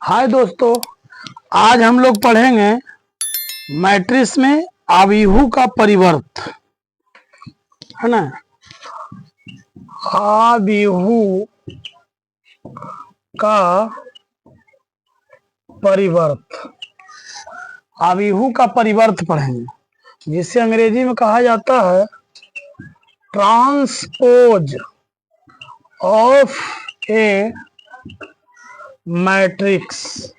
हाय दोस्तों, आज हम लोग पढ़ेंगे मैट्रिक्स में आव्यूह का परिवर्त, है ना। आव्यूह का परिवर्त, आव्यूह का परिवर्त पढ़ेंगे, जिसे अंग्रेजी में कहा जाता है ट्रांसपोज ऑफ ए मैट्रिक्स।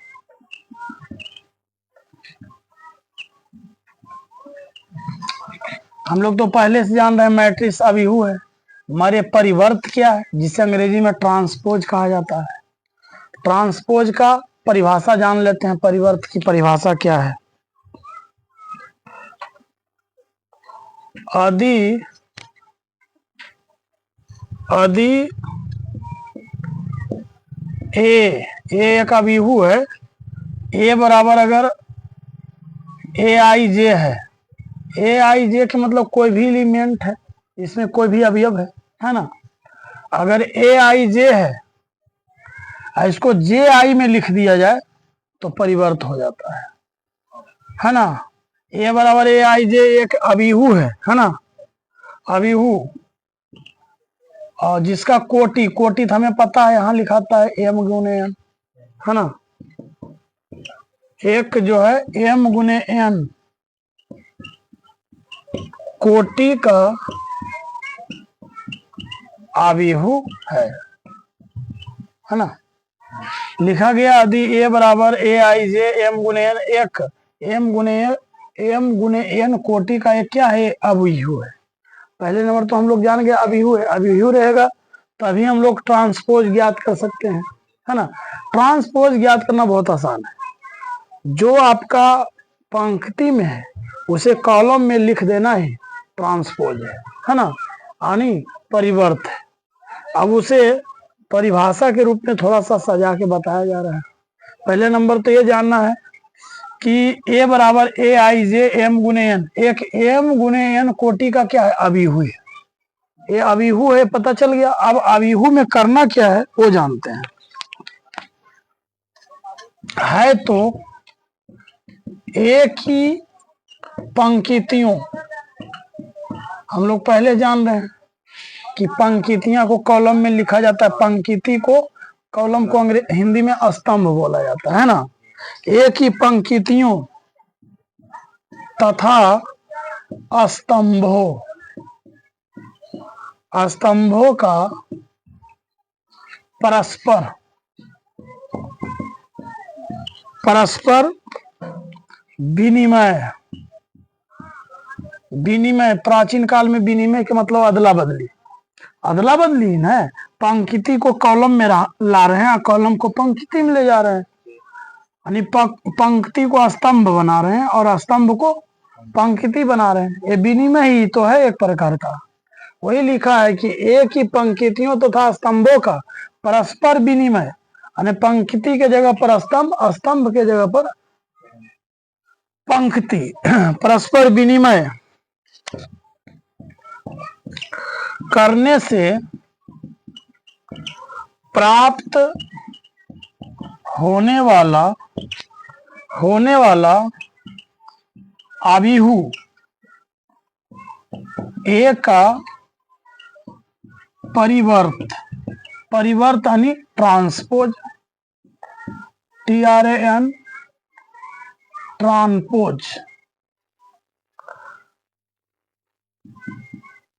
हम लोग तो पहले से जान रहे हैं मैट्रिक्स आव्यूह है। हमारे परिवर्त क्या है, जिसे अंग्रेजी में ट्रांसपोज कहा जाता है। ट्रांसपोज का परिभाषा जान लेते हैं। परिवर्त की परिभाषा क्या है? यदि ए एक आव्यूह है, ए बराबर अगर ए आई जे है, ए आई जे के मतलब कोई भी एलिमेंट है, इसमें कोई भी अवयव है ना। अगर ए आई जे है, इसको जे आई में लिख दिया जाए तो परिवर्त हो जाता है ना। ए बराबर ए आई जे एक आव्यूह है ना, आव्यूह, और जिसका कोटि तो हमें पता है, यहाँ लिखाता है एम गुने एन, है ना। एक जो है एम गुने एन कोटि का आव्यूह है ना। लिखा गया यदि ए बराबर ए आई जे एम गुने एन, एक एम गुने एन कोटि का एक क्या है? आव्यूह है। पहले नंबर तो हम लोग जान गए आव्यूह है। आव्यूह रहेगा तभी हम लोग ट्रांसपोज ज्ञात कर सकते हैं, है ना। ट्रांसपोज ज्ञात करना बहुत आसान है। जो आपका पंक्ति में है उसे कॉलम में लिख देना ही ट्रांसपोज है ना, यानी परिवर्त है। अब उसे परिभाषा के रूप में थोड़ा सा सजा के बताया जा रहा है। पहले नंबर तो ये जानना है कि ए बराबर ए आई जे एम गुने एन, एक एम गुने एन कोटि का क्या है? आव्यूह है। ये आव्यूह है, पता चल गया। अब आव्यूह में करना क्या है वो जानते हैं। है तो एक ही पंक्तियों, हम लोग पहले जान रहे हैं कि पंक्तियां को कॉलम में लिखा जाता है। पंक्ति को, कॉलम को हिंदी में स्तंभ बोला जाता है ना। एक ही पंक्तियों तथा स्तंभों का परस्पर विनिमय, प्राचीन काल में विनिमय के मतलब अदला बदली ना। पंक्ति को कॉलम में ला रहे हैं, कॉलम को पंक्ति में ले जा रहे हैं, यानी पंक्ति को स्तंभ बना रहे हैं और स्तंभ को पंक्ति बना रहे हैं। ये विनिमय ही तो है एक प्रकार का। वही लिखा है कि एक ही पंक्तियों तथा स्तंभों का परस्पर विनिमय, यानी पंक्ति के जगह पर स्तंभ, स्तंभ के जगह पर पंक्ति, परस्पर विनिमय करने से प्राप्त होने वाला आव्यूह ए का परिवर्त यानी transpose, TRAN, transpose,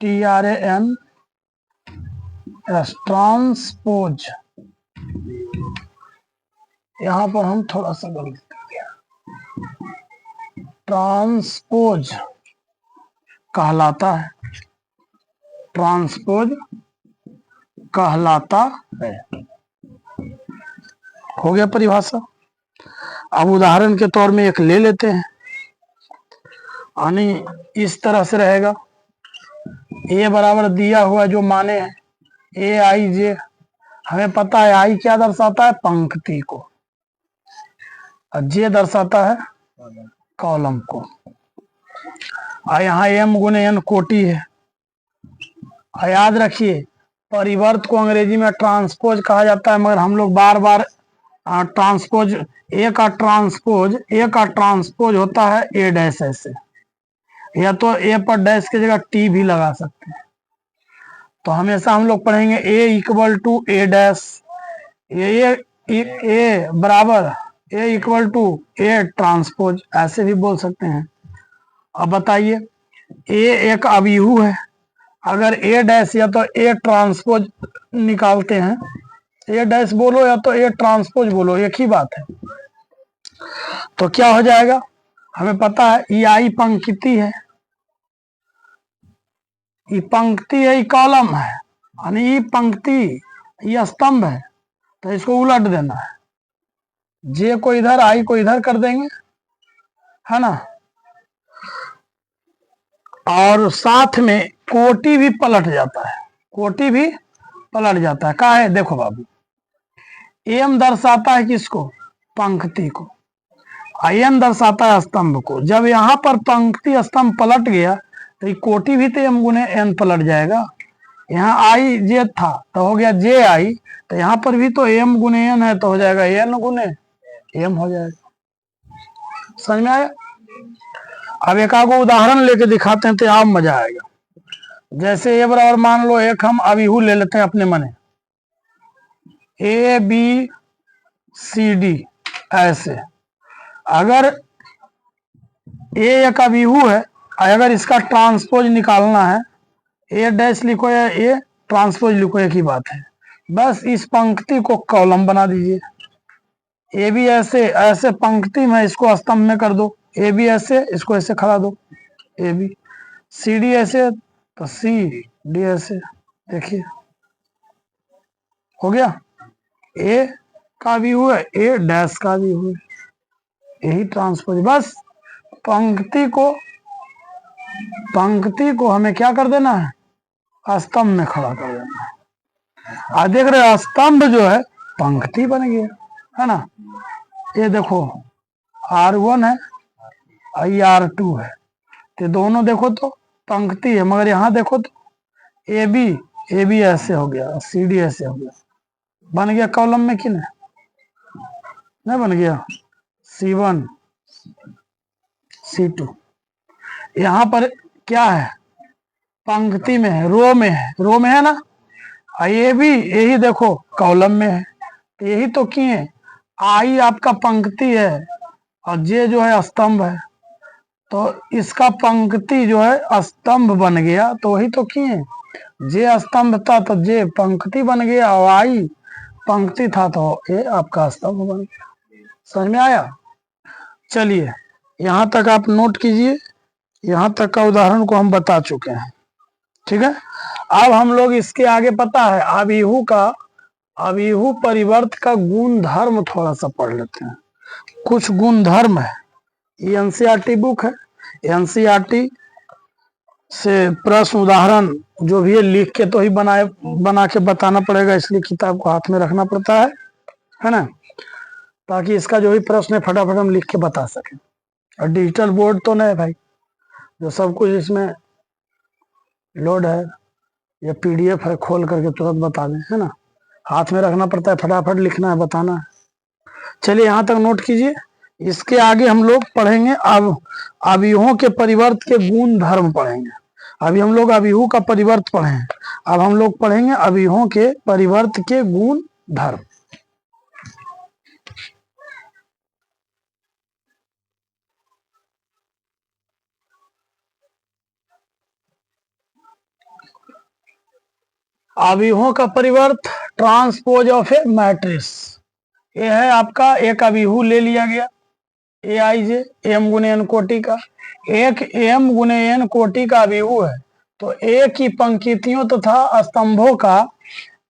TRAN transpose. यहां पर हम थोड़ा सा गलती कर दिया। ट्रांसपोज कहलाता है, ट्रांसपोज कहलाता है। हो गया परिभाषा। अब उदाहरण के तौर में एक ले लेते हैं, यानी इस तरह से रहेगा। ए बराबर दिया हुआ जो माने हैं ए आई जे, हमें पता है आई क्या दर्शाता है? पंक्ति को, और जे दर्शाता है कॉलम को। और यहाँ एम गुने एन कोटि है। याद रखिए परिवर्त को अंग्रेजी में ट्रांसपोज कहा जाता है, मगर हम लोग बार बार ट्रांसपोज, ए का ट्रांसपोज होता है ए डैश ऐसे, या तो ए पर डैश की जगह टी भी लगा सकते हैं। तो हमेशा हम लोग पढ़ेंगे ए इक्वल टू ए डैश, ए बराबर ए इक्वल टू ए ट्रांसपोज, ऐसे भी बोल सकते हैं। अब बताइए, ए एक अभिहू है, अगर ए डैश या तो ए ट्रांसपोज निकालते हैं, ए डैश बोलो या तो ए ट्रांसपोज बोलो, एक ही बात है। तो क्या हो जाएगा, हमें पता है ई आई पंक्ति है, ये पंक्ति है, ये कॉलम है, यानी ये पंक्ति, ये स्तंभ है, तो इसको उलट देना है, जे को इधर आई को इधर कर देंगे, है ना। और साथ में कोटि भी पलट जाता है, कोटि भी पलट जाता है। क्या है, देखो बाबू, एम दर्शाता है किसको, पंक्ति को, एन दर्शाता है स्तंभ को। जब यहाँ पर पंक्ति स्तंभ पलट गया तो ये कोटि भी तो एम गुने एन पलट जाएगा। यहाँ आई जे था तो हो गया जे आई, तो यहाँ पर भी तो एम गुने एन है, तो हो जाएगा एन गुने एम हो जाएगा। समझ में आया। अब एक आगो उदाहरण लेके दिखाते हैं तो आप मजा आएगा। जैसे ए बराबर मान लो एक हम अभिहू ले लेते हैं अपने मने, ए बी सी डी ऐसे। अगर ए एक अभिहू है, अगर इसका ट्रांसपोज निकालना है, ए डैश लिखो या ए ट्रांसपोज लिखो, एक ही बात है। बस इस पंक्ति को कॉलम बना दीजिए, ए बी ऐसे ऐसे पंक्ति में इसको स्तंभ में कर दो, ए बी ऐसे इसको ऐसे खड़ा दो, ए बी, सी डी ऐसे तो सी डी ऐसे, देखिए हो गया। ए का भी हुआ, ए डैश का भी हुआ, यही ट्रांसपोज। बस पंक्ति को हमें क्या कर देना है, स्तंभ में खड़ा कर देना है। आज देख रहे हैं स्तंभ जो है पंक्ति बन गया, है ना। ये देखो R1 है, R2 है, तो दोनों देखो तो पंक्ति है, मगर यहाँ देखो तो ए बी ऐसे हो गया, सी डी ऐसे हो गया, बन गया कॉलम में कि नहीं बन गया, C1 C2। यहाँ पर क्या है, पंक्ति में है, रो में है ना। ये भी यही देखो कॉलम में है, तो यही तो किए, आई आपका पंक्ति है और जे जो है स्तंभ है, तो इसका पंक्ति जो है स्तंभ बन गया, तो वही तो किए, जे स्तंभ था तो जे पंक्ति बन गया, और आई पंक्ति था तो ये आपका स्तंभ बन गया। समझ में आया। चलिए यहाँ तक आप नोट कीजिए, यहाँ तक का उदाहरण को हम बता चुके हैं, ठीक है। अब हम लोग इसके आगे पता है अभिहू परिवर्त का गुण धर्म थोड़ा सा पढ़ लेते हैं। कुछ गुण धर्म है, ये एनसीईआरटी बुक है, एनसीईआरटी से प्रश्न उदाहरण जो भी है लिख के तो ही बना के बताना पड़ेगा, इसलिए किताब को हाथ में रखना पड़ता है ना, ताकि इसका जो भी प्रश्न है फटाफट हम लिख के बता सकें। और डिजिटल बोर्ड तो नहीं है भाई, जो सब कुछ इसमें लोड है या पीडीएफ है, खोल करके तुरंत बता दें, है ना। हाथ में रखना पड़ता है, फटाफट लिखना है, बताना है। चलिए यहाँ तक नोट कीजिए। इसके आगे हम लोग पढ़ेंगे अब अभिहुओं के परिवर्त के गुण धर्म पढ़ेंगे। अभी हम लोग अभिहू का परिवर्त पढ़े हैं, अब हम लोग पढ़ेंगे अभिहुओं के परिवर्त के गुण धर्म। अभिहुओं का परिवर्त, ट्रांसपोज ऑफ ए मैट्रिक्स। ये है आपका एक अभिहू ले लिया गया, ए आई जे एम गुने एन कोटि का, एक एम गुने एन कोटि का अभिहू है, तो एक ही पंक्तियों तथा स्तंभों का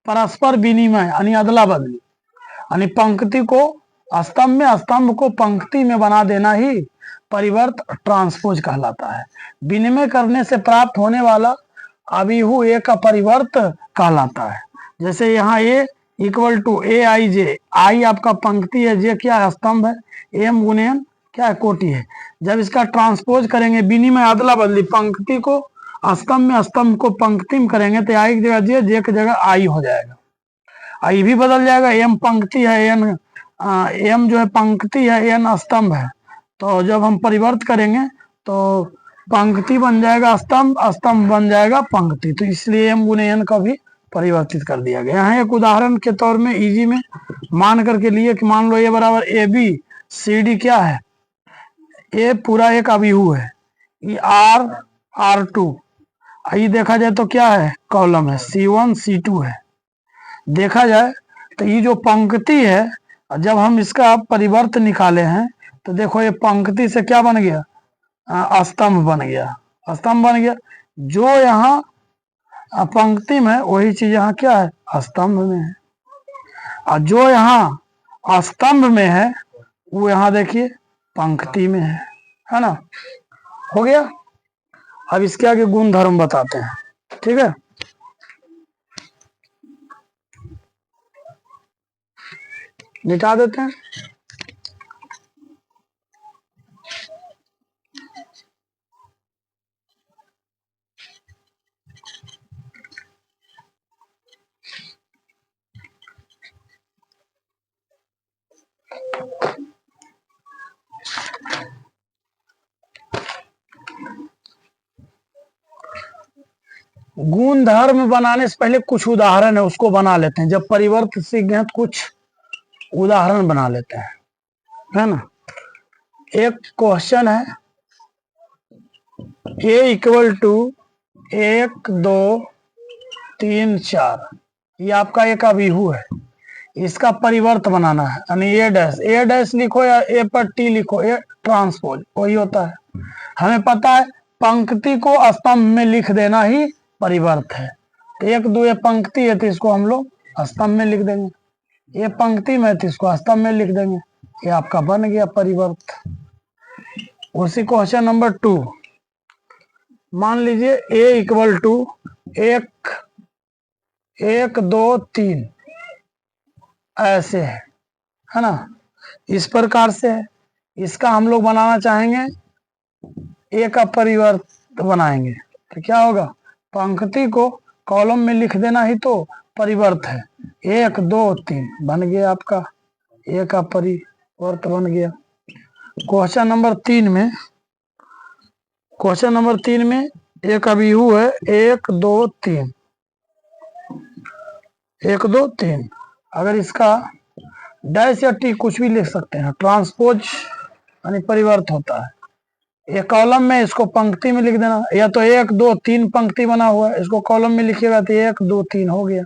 परस्पर विनिमय यानी अदला बदली, यानी पंक्ति को स्तंभ में, स्तंभ को पंक्ति में बना देना ही परिवर्त ट्रांसपोज कहलाता है। विनिमय करने से प्राप्त होने वाला अभिहू ए का परिवर्त कहलाता है। जैसे यहाँ ए इक्वल टू ए आई जे, आई आपका पंक्ति है, जे क्या है, स्तंभ है, एम गुने एन क्या है, कोटि है। जब इसका ट्रांसपोज करेंगे, विनिमय अदला बदली, पंक्ति को स्तंभ में, स्तंभ को पंक्ति में करेंगे, तो आई की जगह जे की जगह आई हो जाएगा, आई भी बदल जाएगा, एम पंक्ति है, एन एम जो है पंक्ति है, एन स्तंभ है। तो जब हम परिवर्त करेंगे तो पंक्ति बन जाएगा स्तंभ, स्तंभ बन जाएगा पंक्ति। तो इसलिए एम गुने एन का भी परिवर्तित कर दिया गया। यहाँ एक उदाहरण के तौर में इजी में मान करके लिए कि मान लो ए बराबर ए बी सी डी क्या है, ए पूरा एक अभिहू है, ये आर आर टू, ये देखा जाए तो क्या है, कॉलम है, C1 C2 है। देखा जाए तो ये जो पंक्ति है, जब हम इसका परिवर्त निकाले हैं तो देखो ये पंक्ति से क्या बन गया, स्तंभ बन गया, स्तंभ बन गया। जो यहाँ पंक्ति में वही चीज यहाँ क्या है, स्तंभ में है। और जो यहाँ स्तंभ में है वो यहाँ देखिए पंक्ति में है ना। हो गया। अब इसके आगे गुण धर्म बताते हैं, ठीक है। मिटा देते हैं। गुण धर्म बनाने से पहले कुछ उदाहरण है उसको बना लेते हैं। जब परिवर्त सीख गए तो कुछ उदाहरण बना लेते हैं, है ना। एक क्वेश्चन है a इक्वल टू 1 2 3 4, ये आपका एक अभिहू है, इसका परिवर्त बनाना है। यानी ए डैश लिखो या ए पर टी लिखो, ए ट्रांसपोज वही होता है। हमें पता है पंक्ति को स्तंभ में लिख देना ही परिवर्त है। तो 1 2 ये पंक्ति है तो इसको हम लोग स्तंभ में लिख देंगे, ये पंक्ति में तो इसको स्तंभ में लिख देंगे, ये आपका बन गया परिवर्त। उसी क्वेश्चन नंबर 2 मान लीजिए a इक्वल टू 1 2 3 ऐसे है ना, इस प्रकार से है। इसका हम लोग बनाना चाहेंगे, a का परिवर्त बनाएंगे तो क्या होगा, पंक्ति को कॉलम में लिख देना ही तो परिवर्त है। 1 2 3 बन गया आपका a का परिवर्त बन गया। क्वेश्चन नंबर 3 में एक अभिहू है 1 2 3 1 2 3। अगर इसका डैश या टी कुछ भी लिख सकते हैं, ट्रांसपोज यानी परिवर्त होता है। ये कॉलम में इसको पंक्ति में लिख देना, या तो 1 2 3 पंक्ति बना हुआ है, इसको कॉलम में लिखिएगा तो 1 2 3 हो गया,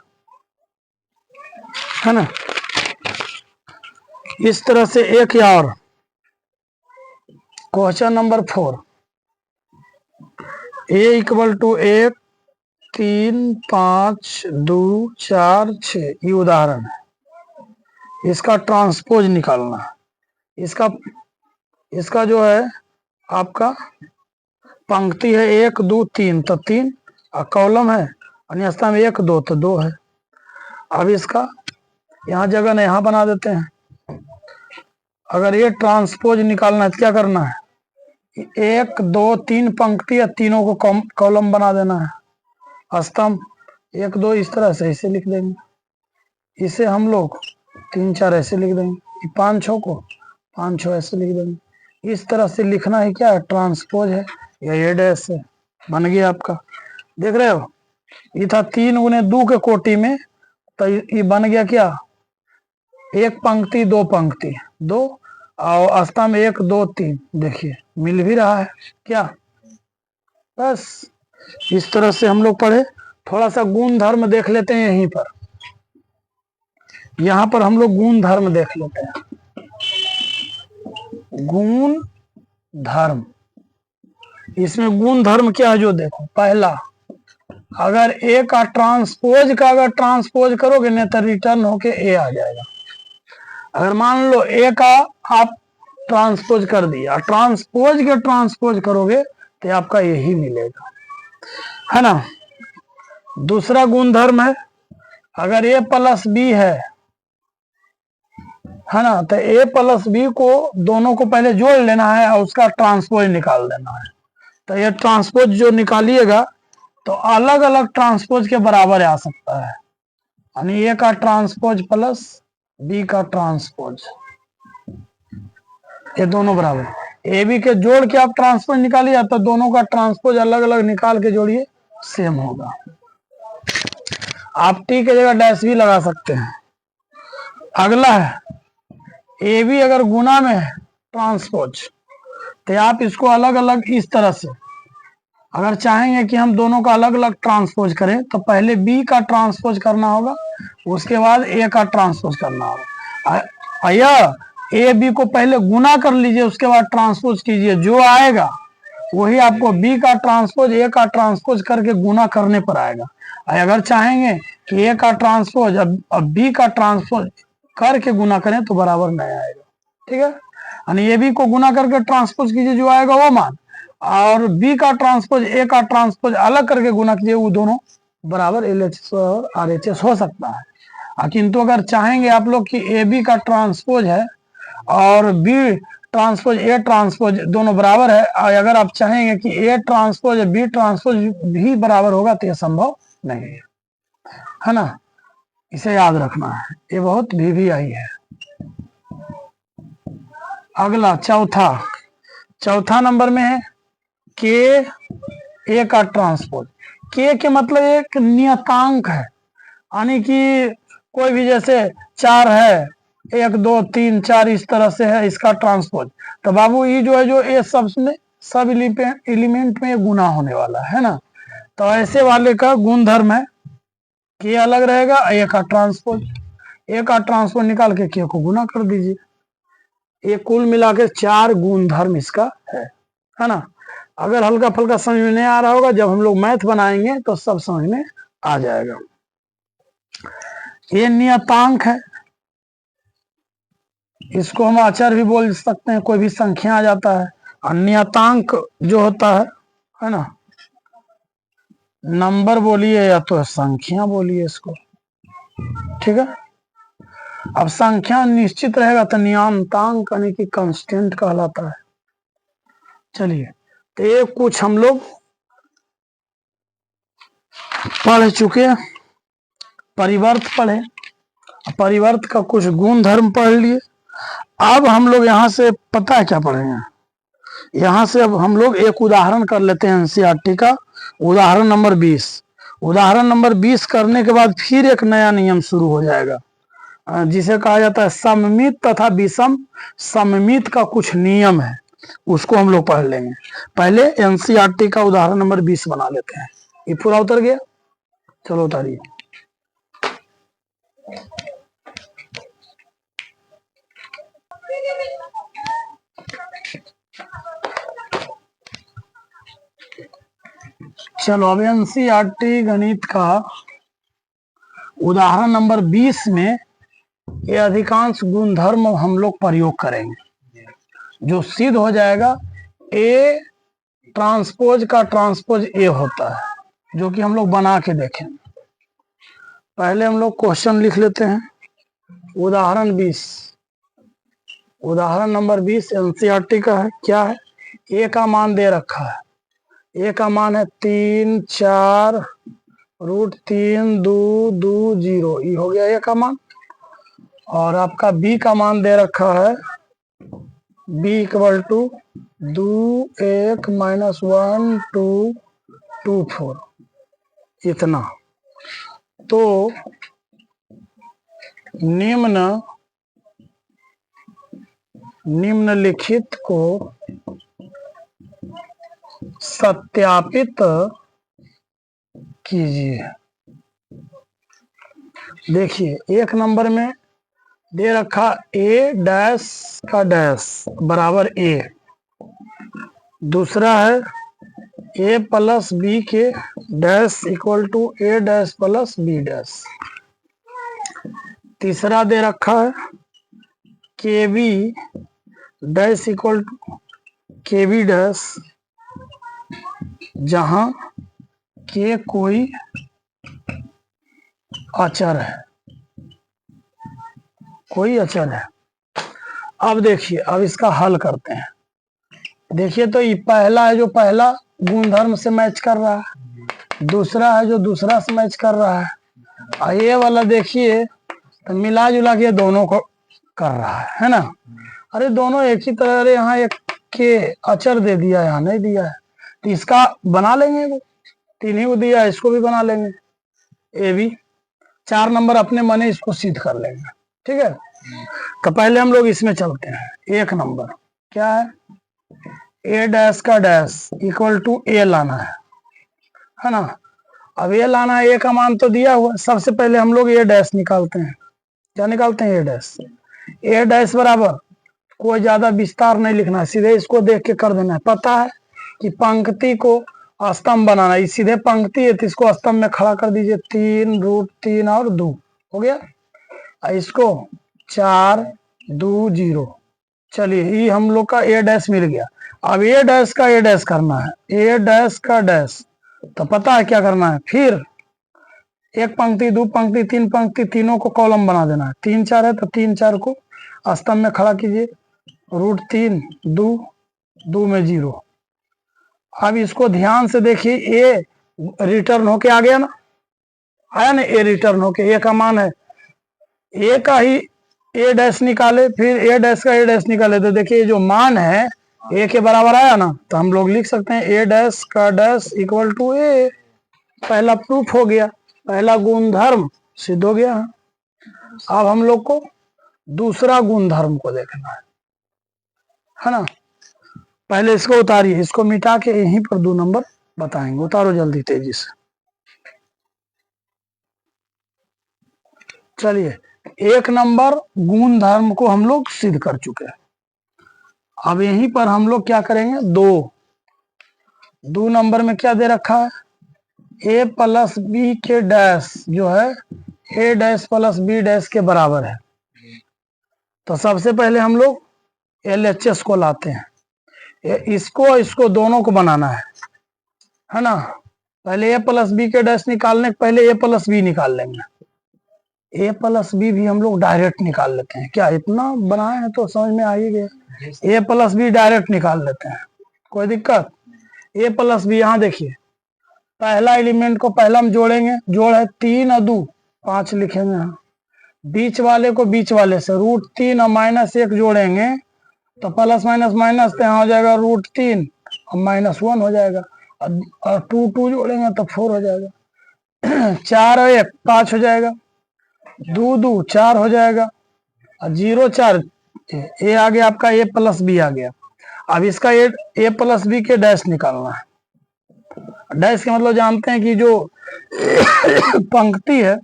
है ना। इस तरह से एक या और question number 4 a equal to 1 3 5 2 4 6, ये उदाहरण है। इसका ट्रांसपोज निकालना है। इसका जो है आपका पंक्ति है 1 2 3 तो 3, और कॉलम है अन्य स्थान में 1 2 तो 2 है। अब इसका यहाँ जगह नहीं, यहाँ बना देते हैं। अगर ये ट्रांसपोज निकालना है तो क्या करना है, 1 2 3 पंक्ति या तीनों को कॉलम बना देना है, स्तंभ 1 2 इस तरह से इसे लिख देंगे, इसे हम लोग 3 4 ऐसे लिख देंगे, 5 6 को 5 6 ऐसे लिख देंगे। इस तरह से लिखना है, क्या है, ट्रांसपोज है या ये डैश है, बन गया आपका। देख रहे हो, ये था 3 गुने 2 के कोटि में, तो ये बन गया क्या, 1 पंक्ति 2 पंक्ति 2 और स्तंभ 1 2 3, देखिए मिल भी रहा है क्या। बस इस तरह से हम लोग पढ़े। थोड़ा सा गुण धर्म देख लेते हैं यहीं पर, यहाँ पर हम लोग गुण धर्म देख लेते हैं। गुण धर्म, इसमें गुण धर्म क्या है, जो देखो पहला, अगर ए का ट्रांसपोज करोगे नहीं तो रिटर्न होके ए आ जाएगा। अगर मान लो ए का आप ट्रांसपोज कर दिया, ट्रांसपोज करोगे तो आपका यही मिलेगा, है ना। दूसरा गुण धर्म है, अगर ए प्लस बी है ना, तो ए प्लस बी को दोनों को पहले जोड़ लेना है और उसका ट्रांसपोज निकाल देना है। तो ये ट्रांसपोज जो निकालिएगा तो अलग अलग ट्रांसपोज के बराबर आ सकता है, यानी ए का ट्रांसपोज प्लस बी का ट्रांसपोज, ये दोनों बराबर, ए बी के जोड़ के आप ट्रांसपोज निकालिए तो दोनों का ट्रांसपोज अलग अलग निकाल के जोड़िए, सेम होगा। आप टी के जगह डैश भी लगा सकते हैं। अगला है ए बी अगर गुना में है ट्रांसपोज, तो आप इसको अलग अलग इस तरह से, अगर चाहेंगे कि हम दोनों का अलग अलग ट्रांसपोज करें तो पहले बी का ट्रांसपोज करना होगा, उसके बाद ए का ट्रांसपोज करना होगा। या ए बी को पहले गुना कर लीजिए, उसके बाद ट्रांसपोज कीजिए, जो आएगा वही आपको बी का ट्रांसपोज ए का ट्रांसपोज करके गुना करने पर आएगा। अगर चाहेंगे कि ए का ट्रांसपोज अब बी का ट्रांसपोज करके गुना करें तो बराबर नहीं आएगा, ठीक है। यानी ए बी को गुना करके ट्रांसपोज कीजिए, जो आएगा वो मान, और बी का ट्रांसपोज ए का ट्रांसपोज अलग करके गुना कीजिए, वो दोनों बराबर LHS और RHS हो सकता है। किंतु अगर चाहेंगे आप लोग कि ए बी का ट्रांसपोज है और बी ट्रांसपोज ए ट्रांसपोज दोनों बराबर है, अगर आप चाहेंगे कि ए ट्रांसपोज बी ट्रांसपोज भी बराबर होगा तो यह संभव नहीं है ना, इसे याद रखना है, ये बहुत VVI है। अगला चौथा नंबर में है के ए का ट्रांसपोज। के मतलब एक नियतांक है, यानी कि कोई भी जैसे 4 है, 1 2 3 4 इस तरह से है इसका ट्रांसपोज, तो बाबू ये जो है जो ए सब एलिमेंट में गुना होने वाला है ना, तो ऐसे वाले का गुणधर्म है के अलग रहेगा, ए का ट्रांसपोज निकाल के के को गुना कर दीजिए, ये कुल मिला के 4 गुणधर्म इसका है ना। अगर हल्का फुल्का समझ में नहीं आ रहा होगा, जब हम लोग मैथ बनाएंगे तो सब समझ में आ जाएगा। ये नियतांक है, इसको हम अचर भी बोल सकते हैं, कोई भी संख्या आ जाता है। और नियतांक जो होता है ना, नंबर बोलिए या तो संख्या बोलिए इसको, ठीक है। अब संख्या निश्चित रहेगा तो नियतांक यानी कि कांस्टेंट कहलाता है। चलिए, तो ये कुछ हम लोग पढ़ चुके, परिवर्त पढ़े, परिवर्त का कुछ गुण धर्म पढ़ लिए। अब हम लोग यहाँ से पता है क्या पढ़ेंगे, यहाँ से अब हम लोग एक उदाहरण कर लेते हैं NCERT का, उदाहरण नंबर 20। उदाहरण नंबर 20 करने के बाद फिर एक नया नियम शुरू हो जाएगा, जिसे कहा जाता है सममित तथा विषम सममित का कुछ नियम है, उसको हम लोग पढ़ लेंगे। पहले NCERT का उदाहरण नंबर 20 बना लेते हैं। ये पूरा उतर गया, चलो उतारिए। चलो अब NCERT गणित का उदाहरण नंबर 20 में ये अधिकांश गुणधर्म हम लोग प्रयोग करेंगे, जो सिद्ध हो जाएगा ए ट्रांसपोज का ट्रांसपोज ए होता है, जो कि हम लोग बना के देखें। पहले हम लोग क्वेश्चन लिख लेते हैं। उदाहरण 20, उदाहरण नंबर 20 NCERT का है। क्या है, ए का मान दे रखा है, ए का मान है 3 4 √3 2 2 0, ये हो गया ए का मान। और आपका बी का मान दे रखा है b = 2 1 -1 2 2 4, इतना। तो निम्नलिखित को सत्यापित कीजिए। देखिए, एक नंबर में दे रखा a डैश का डैश बराबर a, दूसरा है a + b के dash = a dash + b dash, तीसरा दे रखा है kb डैश = kb डैश, जहां के कोई अचर है, कोई अचर है। अब देखिए, अब इसका हल करते हैं। देखिए, तो ये पहला है जो पहला गुणधर्म से मैच कर रहा है, दूसरा है जो दूसरा से मैच कर रहा है, और ये वाला देखिए तो मिला जुला के दोनों को कर रहा है ना। अरे दोनों एक ही तरह, अरे यहाँ एक के अचर दे दिया, यहाँ नहीं दिया है, तो इसका बना लेंगे, वो 3 ही को दिया, इसको भी बना लेंगे। ए बी 4 नंबर अपने मने इसको सिद्ध कर लेंगे, ठीक है। तो पहले हम लोग इसमें चलते हैं। 1 नंबर क्या है, ए डैश का डैश इक्वल टू ए लाना है ना। अब ए लाना है, ए का मान तो दिया हुआ, सबसे पहले हम लोग ए डैश निकालते हैं। क्या निकालते हैं, ए डैश। ए डैश बराबर, कोई ज्यादा विस्तार नहीं लिखना है, सीधे इसको देख के कर देना है। पता है कि पंक्ति को स्तंभ बनाना है, सीधे पंक्ति है तो इसको स्तंभ में खड़ा कर दीजिए। 3√3 और 2 हो गया। इसको 4 2 0, चलिए ये हम लोग का ए डैश मिल गया। अब ए डैश का ए डैश करना है, ए डैश का डैश, तो पता है क्या करना है, फिर 1 पंक्ति 2 पंक्ति 3 पंक्ति, तीनों को कॉलम बना देना है। 3 4 है तो 3 4 को स्तंभ में खड़ा कीजिए। √3 2 2 में 0। अब इसको ध्यान से देखिए, ए रिटर्न होके आ गया ना, आया ना, ए रिटर्न होके, ए का मान है, ए का ही ए डैश निकाले, फिर ए डैश का ए डैश निकाले, तो देखिए जो मान है ए के बराबर आया ना, तो हम लोग लिख सकते हैं ए डैश का डैश इक्वल टू ए। पहला प्रूफ हो गया, पहला गुणधर्म सिद्ध हो गया। अब हम लोग को दूसरा गुणधर्म को देखना है ना। पहले इसको उतारिए, इसको मिटा के यहीं पर 2 नंबर बताएंगे। उतारो जल्दी तेजी से। चलिए 1 नंबर गुणधर्म को हम लोग सिद्ध कर चुके हैं। अब यहीं पर हम लोग क्या करेंगे, 2 नंबर में क्या दे रखा है, ए प्लस बी के डैश जो है ए डैश प्लस बी डैश के बराबर है। तो सबसे पहले हम लोग LHS को लाते हैं, इसको दोनों को बनाना है ना। पहले ए प्लस बी के डैश निकालने के पहले ए प्लस बी निकाल लेंगे। ए प्लस बी भी हम लोग डायरेक्ट निकाल लेते हैं। क्या इतना बनाए हैं तो समझ में आ ही गया। ए प्लस बी डायरेक्ट निकाल लेते हैं, कोई दिक्कत। ए प्लस बी, यहाँ देखिए पहला एलिमेंट को पहला हम जोड़ेंगे, जोड़ है 3 और 2 5 लिखेंगे यहाँ। बीच वाले को बीच वाले से √3 और -1 जोड़ेंगे तो प्लस माइनस माइनस तो यहाँ हो जाएगा √3 और -1 हो जाएगा, और 2 2 जोड़ेंगे तो 4 हो जाएगा। 4 और 1 5 हो जाएगा, 2 2 4 हो जाएगा, और 0 4 ए आ गया आपका, ए प्लस बी आ गया। अब इसका ए प्लस बी के डैश निकालना है। डैश के मतलब जानते हैं कि जो पंक्ति है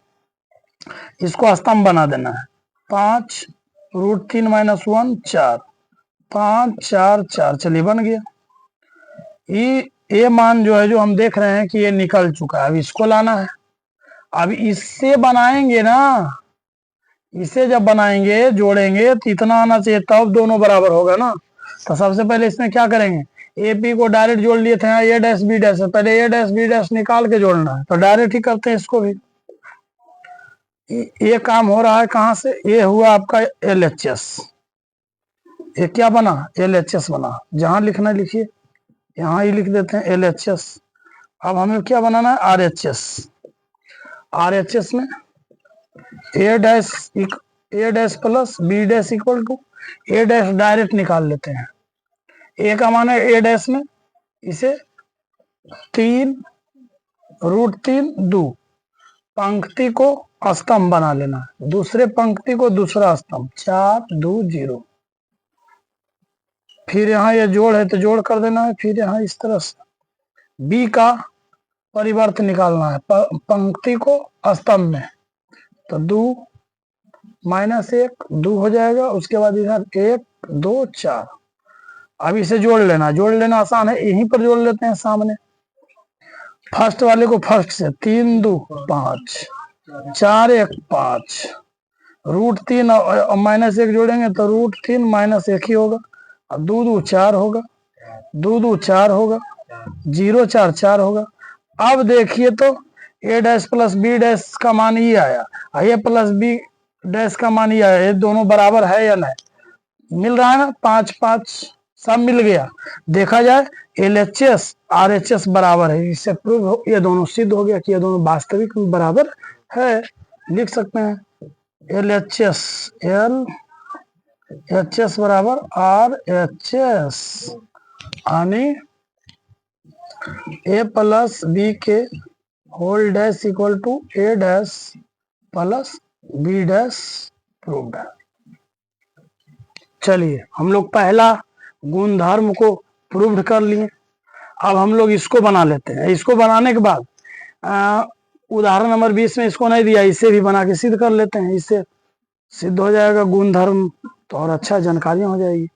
इसको स्तंभ बना देना है। 5 √3 - 1 4 5 4 4, चलिए बन गया। ये मान जो है, जो हम देख रहे हैं कि ये निकल चुका है, अब इसको लाना है। अब इससे बनाएंगे ना, इसे जब बनाएंगे जोड़ेंगे तो इतना आना चाहिए, तब दोनों बराबर होगा ना। तो सबसे पहले इसमें क्या करेंगे, ए पी को डायरेक्ट जोड़ लिए थे, ए डैश बी डैश है, पहले ए डैश बी डैश निकाल के जोड़ना है, तो डायरेक्ट ही करते हैं इसको भी। ये काम हो रहा है कहाँ से, ये हुआ आपका LHS। ये क्या बना, LHS बना। जहां लिखना लिखिए, यहाँ ही लिख देते हैं LHS। अब हमें क्या बनाना है, RHS। RHS में A dash plus B dash equal to A dash direct निकाल लेते हैं। ए का मान है ए डैश में, इसे 3 √3 2 पंक्ति को स्तंभ बना लेना, दूसरे पंक्ति को दूसरा स्तंभ, 4 2 0। फिर यहाँ ये जोड़ है तो जोड़ कर देना है, फिर यहाँ इस तरह से बी का परिवर्त निकालना है, पंक्ति को स्तंभ में, तो 2 -1 2 हो जाएगा। उसके बाद इधर 1 2 4। अब इसे जोड़ लेना आसान है, यहीं पर जोड़ लेते हैं सामने। फर्स्ट वाले को फर्स्ट से, 3 2 5 4 1 5, √3 और -1 जोड़ेंगे तो √3 -1 ही होगा, और 2 2 4 होगा, 2 2 4 होगा, 0 4 4 होगा। अब देखिए तो ए डैश प्लस बी डैश का मान ये आया, ए प्लस बी डैश का मान ये आया, ये दोनों बराबर है या नहीं, मिल रहा है ना, 5 5 सब मिल गया। देखा जाए LHS RHS बराबर है, इससे प्रूव ये दोनों सिद्ध हो गया कि ये दोनों वास्तविक बराबर है। लिख सकते हैं LHS बराबर RHS यानी A प्लस बी के whole dash equal to A dash plus B dash proved है। चलिए हम लोग पहला गुणधर्म को प्रूव्ड कर लिए। अब हम लोग इसको बना लेते हैं। इसको बनाने के बाद उदाहरण नंबर 20 में इसको नहीं दिया, इसे भी बना के सिद्ध कर लेते हैं। इससे सिद्ध हो जाएगा गुणधर्म, तो और अच्छा जानकारियां हो जाएगी।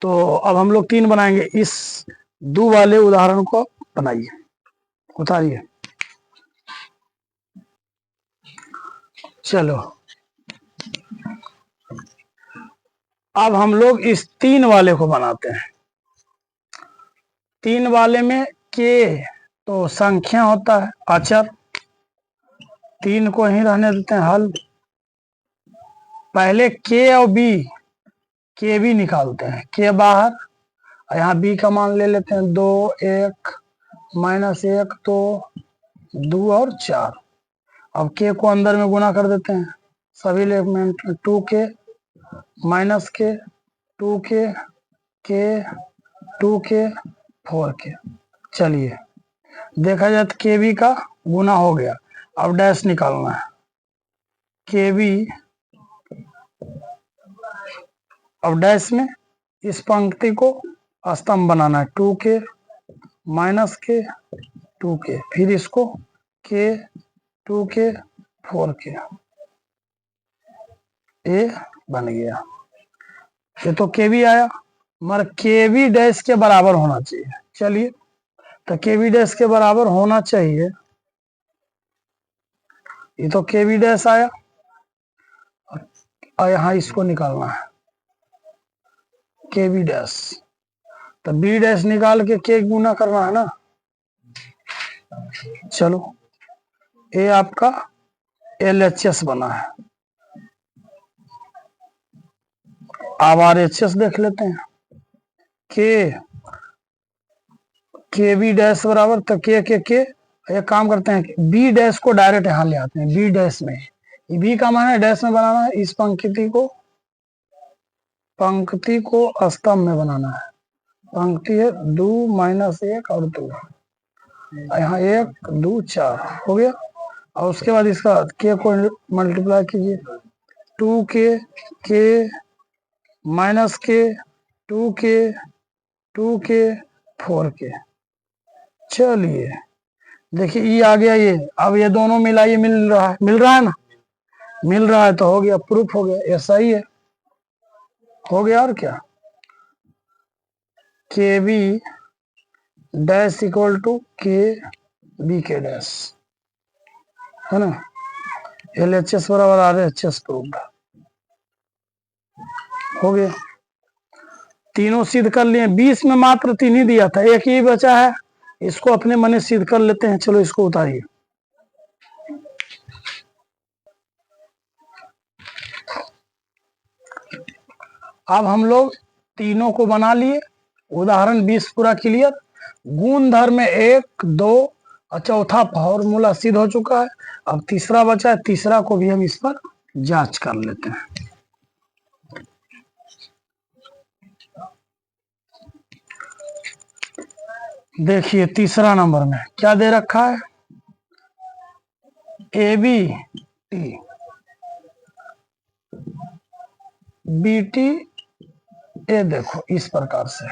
तो अब हम लोग 3 बनाएंगे। इस दो वाले उदाहरण को बनाइए, उतारिए। चलो अब हम लोग इस 3 वाले को बनाते हैं। 3 वाले में के तो संख्या होता है, अचर। 3 को ही रहने देते हैं हल। पहले के और बी, के भी निकालते हैं। के बाहर, यहाँ बी का मान ले लेते हैं 2 1 -1 तो 2 और 4। अब के को अंदर में गुना कर देते हैं सभी एलिमेंट में। 2 के माइनस के 2 के 2 के 4 के। चलिए देखा जाए तो के बी का गुना हो गया। अब डैश निकालना है। के बी, अब डैश में इस पंक्ति को स्तंभ बनाना है। 2 के माइनस के 2 के, फिर इसको के 2 के 4 के, ए बन गया। ये तो के बी आया, मगर के बी डैश के बराबर होना चाहिए। चलिए तो के बी डैश के बराबर होना चाहिए। ये तो के बी डैश आया और यहाँ इसको निकालना है के बी डैश। तो बी डैश निकाल के गुना करना है ना। चलो ए आपका LHS बना है। अब RHS देख लेते हैं। के बी डैश बराबर, तो के एक काम करते हैं, बी डैश को डायरेक्ट यहाँ ले आते हैं। बी डैश में, बी का मान है डैश में बनाना है। इस पंक्ति को स्तंभ में बनाना है। पंक्ति है 2 -1 और 2, यहाँ 1 2 4 हो गया। और उसके बाद इसका के को मल्टीप्लाई कीजिए। 2 के माइनस के 2 के 4 के। चलिए देखिए ये आ गया। ये अब ये दोनों मिलाइए, मिल रहा है ना। मिल रहा है तो हो गया, प्रूफ हो गया। ये सही है, हो गया। और क्या, के बी डैश इक्वल टू के बी के डैश है ना। LHS बराबर RHS प्रूफ हो गया। तीनों सिद्ध कर लिए। 20 में मात्र 3 ही दिया था, एक ही बचा है। इसको अपने मन सिद्ध कर लेते हैं। चलो इसको उतारिए। अब हम लोग तीनों को बना लिए। उदाहरण 20 पूरा क्लियर। गुणधर्म में 1 2 और चौथा फॉर्मूला सिद्ध हो चुका है। अब तीसरा बचा है। तीसरा को भी हम इस पर जांच कर लेते हैं। देखिए तीसरा नंबर में क्या दे रखा है, A B T B T A. देखो इस प्रकार से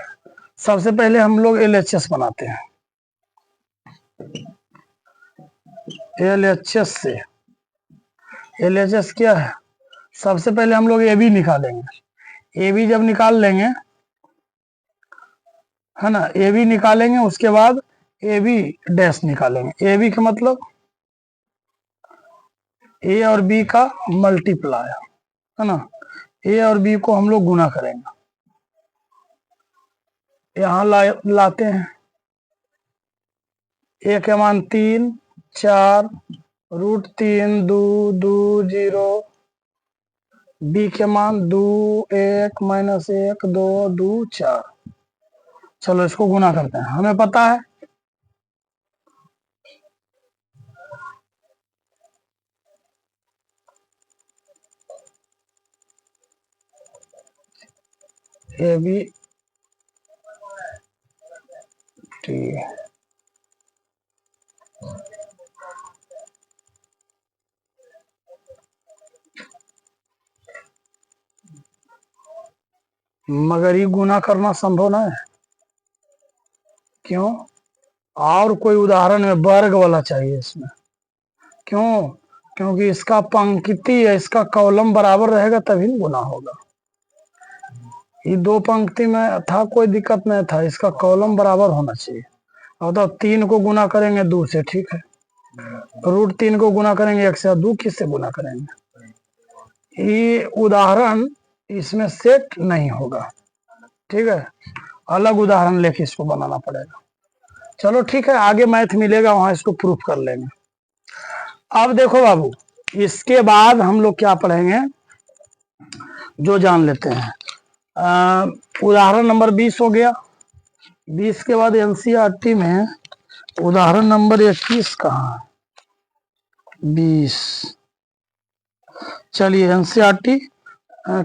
सबसे पहले हम लोग LHS बनाते हैं। LHS से, LHS क्या है, सबसे पहले हम लोग ए बी निकालेंगे। ए बी जब निकाल लेंगे है ना, ए बी निकालेंगे, उसके बाद ए बी डैश निकालेंगे। ए बी का मतलब ए और बी का मल्टीप्लाई है ना। ए और बी को हम लोग गुना करेंगे। यहाँ लाते हैं। ए के मान 3 4 √3 2 2 0। बी के मान 2 1 -1 2 2 4। चलो इसको गुना करते हैं। हमें पता है ए बी टी। मगर ये गुना करना संभव ना है। क्यों? और कोई उदाहरण में वर्ग वाला चाहिए इसमें। क्यों? क्योंकि इसका पंक्ति है, इसका कॉलम बराबर रहेगा तभी गुना होगा। ये दो पंक्ति में था, कोई दिक्कत नहीं था, इसका कॉलम बराबर होना चाहिए। और तो 3 को गुना करेंगे 2 से, ठीक है। √3 को गुना करेंगे 1 से, 2 किससे गुना करेंगे। ये उदाहरण इसमें सेट नहीं होगा, ठीक है। अलग उदाहरण लेके इसको बनाना पड़ेगा। चलो ठीक है, आगे मैथ मिलेगा वहां इसको प्रूफ कर लेंगे। अब देखो बाबू, इसके बाद हम लोग क्या पढ़ेंगे जो जान लेते हैं। उदाहरण नंबर 20 हो गया। 20 के बाद एनसीईआरटी में उदाहरण नंबर 21 कहाँ है? 20। चलिए एनसीईआरटी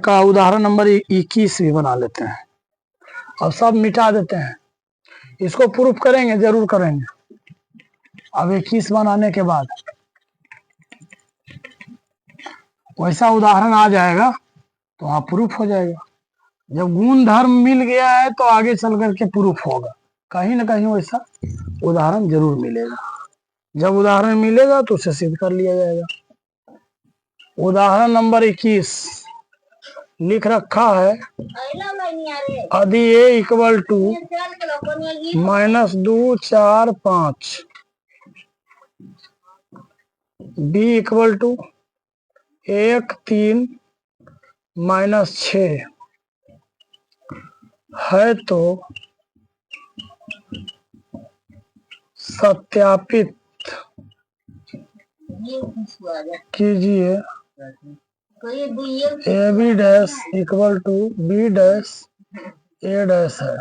का उदाहरण नंबर 21 भी बना लेते हैं और सब मिटा देते हैं। इसको प्रूफ करेंगे, जरूर करेंगे। अब 21 बनाने के बाद वैसा उदाहरण आ जाएगा तो वहां प्रूफ हो जाएगा। जब गुण धर्म मिल गया है तो आगे चल करके प्रूफ होगा, कहीं ना कहीं वैसा उदाहरण जरूर मिलेगा। जब उदाहरण मिलेगा तो उसे सिद्ध कर लिया जाएगा। उदाहरण नंबर 21 लिख रखा है, यदि A equal to -2 4 5, B equal to 1 3 -6 है तो सत्यापित कीजिए A B dash equal to B dash A dash है,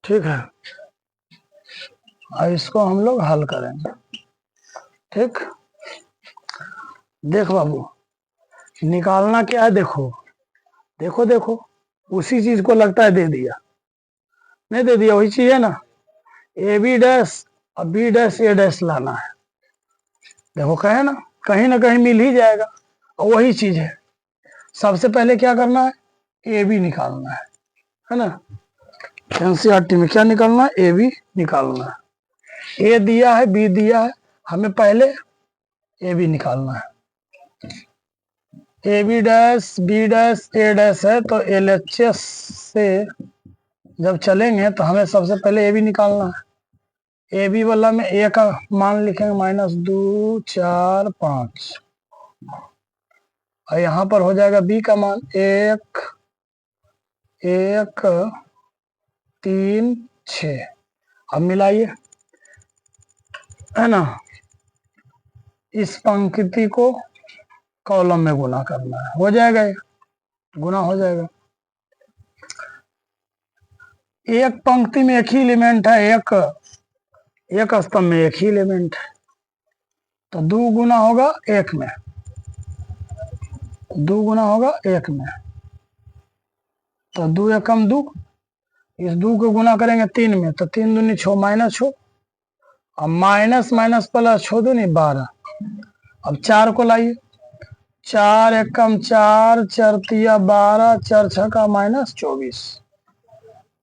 ठीक है। और इसको हम लोग हल करेंगे, ठीक। देख बाबू, निकालना क्या है, देखो देखो देखो, उसी चीज को लगता है दे दिया, नहीं दे दिया, वही चीज है ना। ए बी डैश और बी डैश ए डैश लाना है। देखो कहे ना कहीं मिल ही जाएगा, और वही चीज है। सबसे पहले क्या करना है, ए बी निकालना है ना। एनसीईआरटी में क्या निकालना है, ए बी निकालना है। ए दिया है, बी दिया है, हमें पहले ए बी निकालना है। A B dash B dash A dash है तो LHS से जब चलेंगे तो हमें सबसे पहले ए बी निकालना है। ए बी वाला में ए का मान लिखेंगे -2 4 5, और यहाँ पर हो जाएगा बी का मान 1 1 3 6। अब मिलाइए, है ना। इस पंक्ति को कॉलम में गुना करना है, हो जाएगा, ये गुना हो जाएगा। एक पंक्ति में एक ही एलिमेंट है, एक स्तंभ में एक ही एलिमेंट है, तो 2 गुना होगा 1 में, 2 गुना होगा 1 में, तो 2 एकम 2, इस 2 को गुना करेंगे 3 में तो 3 दूनी 6 -6, अब माइनस माइनस प्लस 6 दूनी 12। अब 4 को लाइए, 4 एकम 4 4 तिया 12 4 छका -24,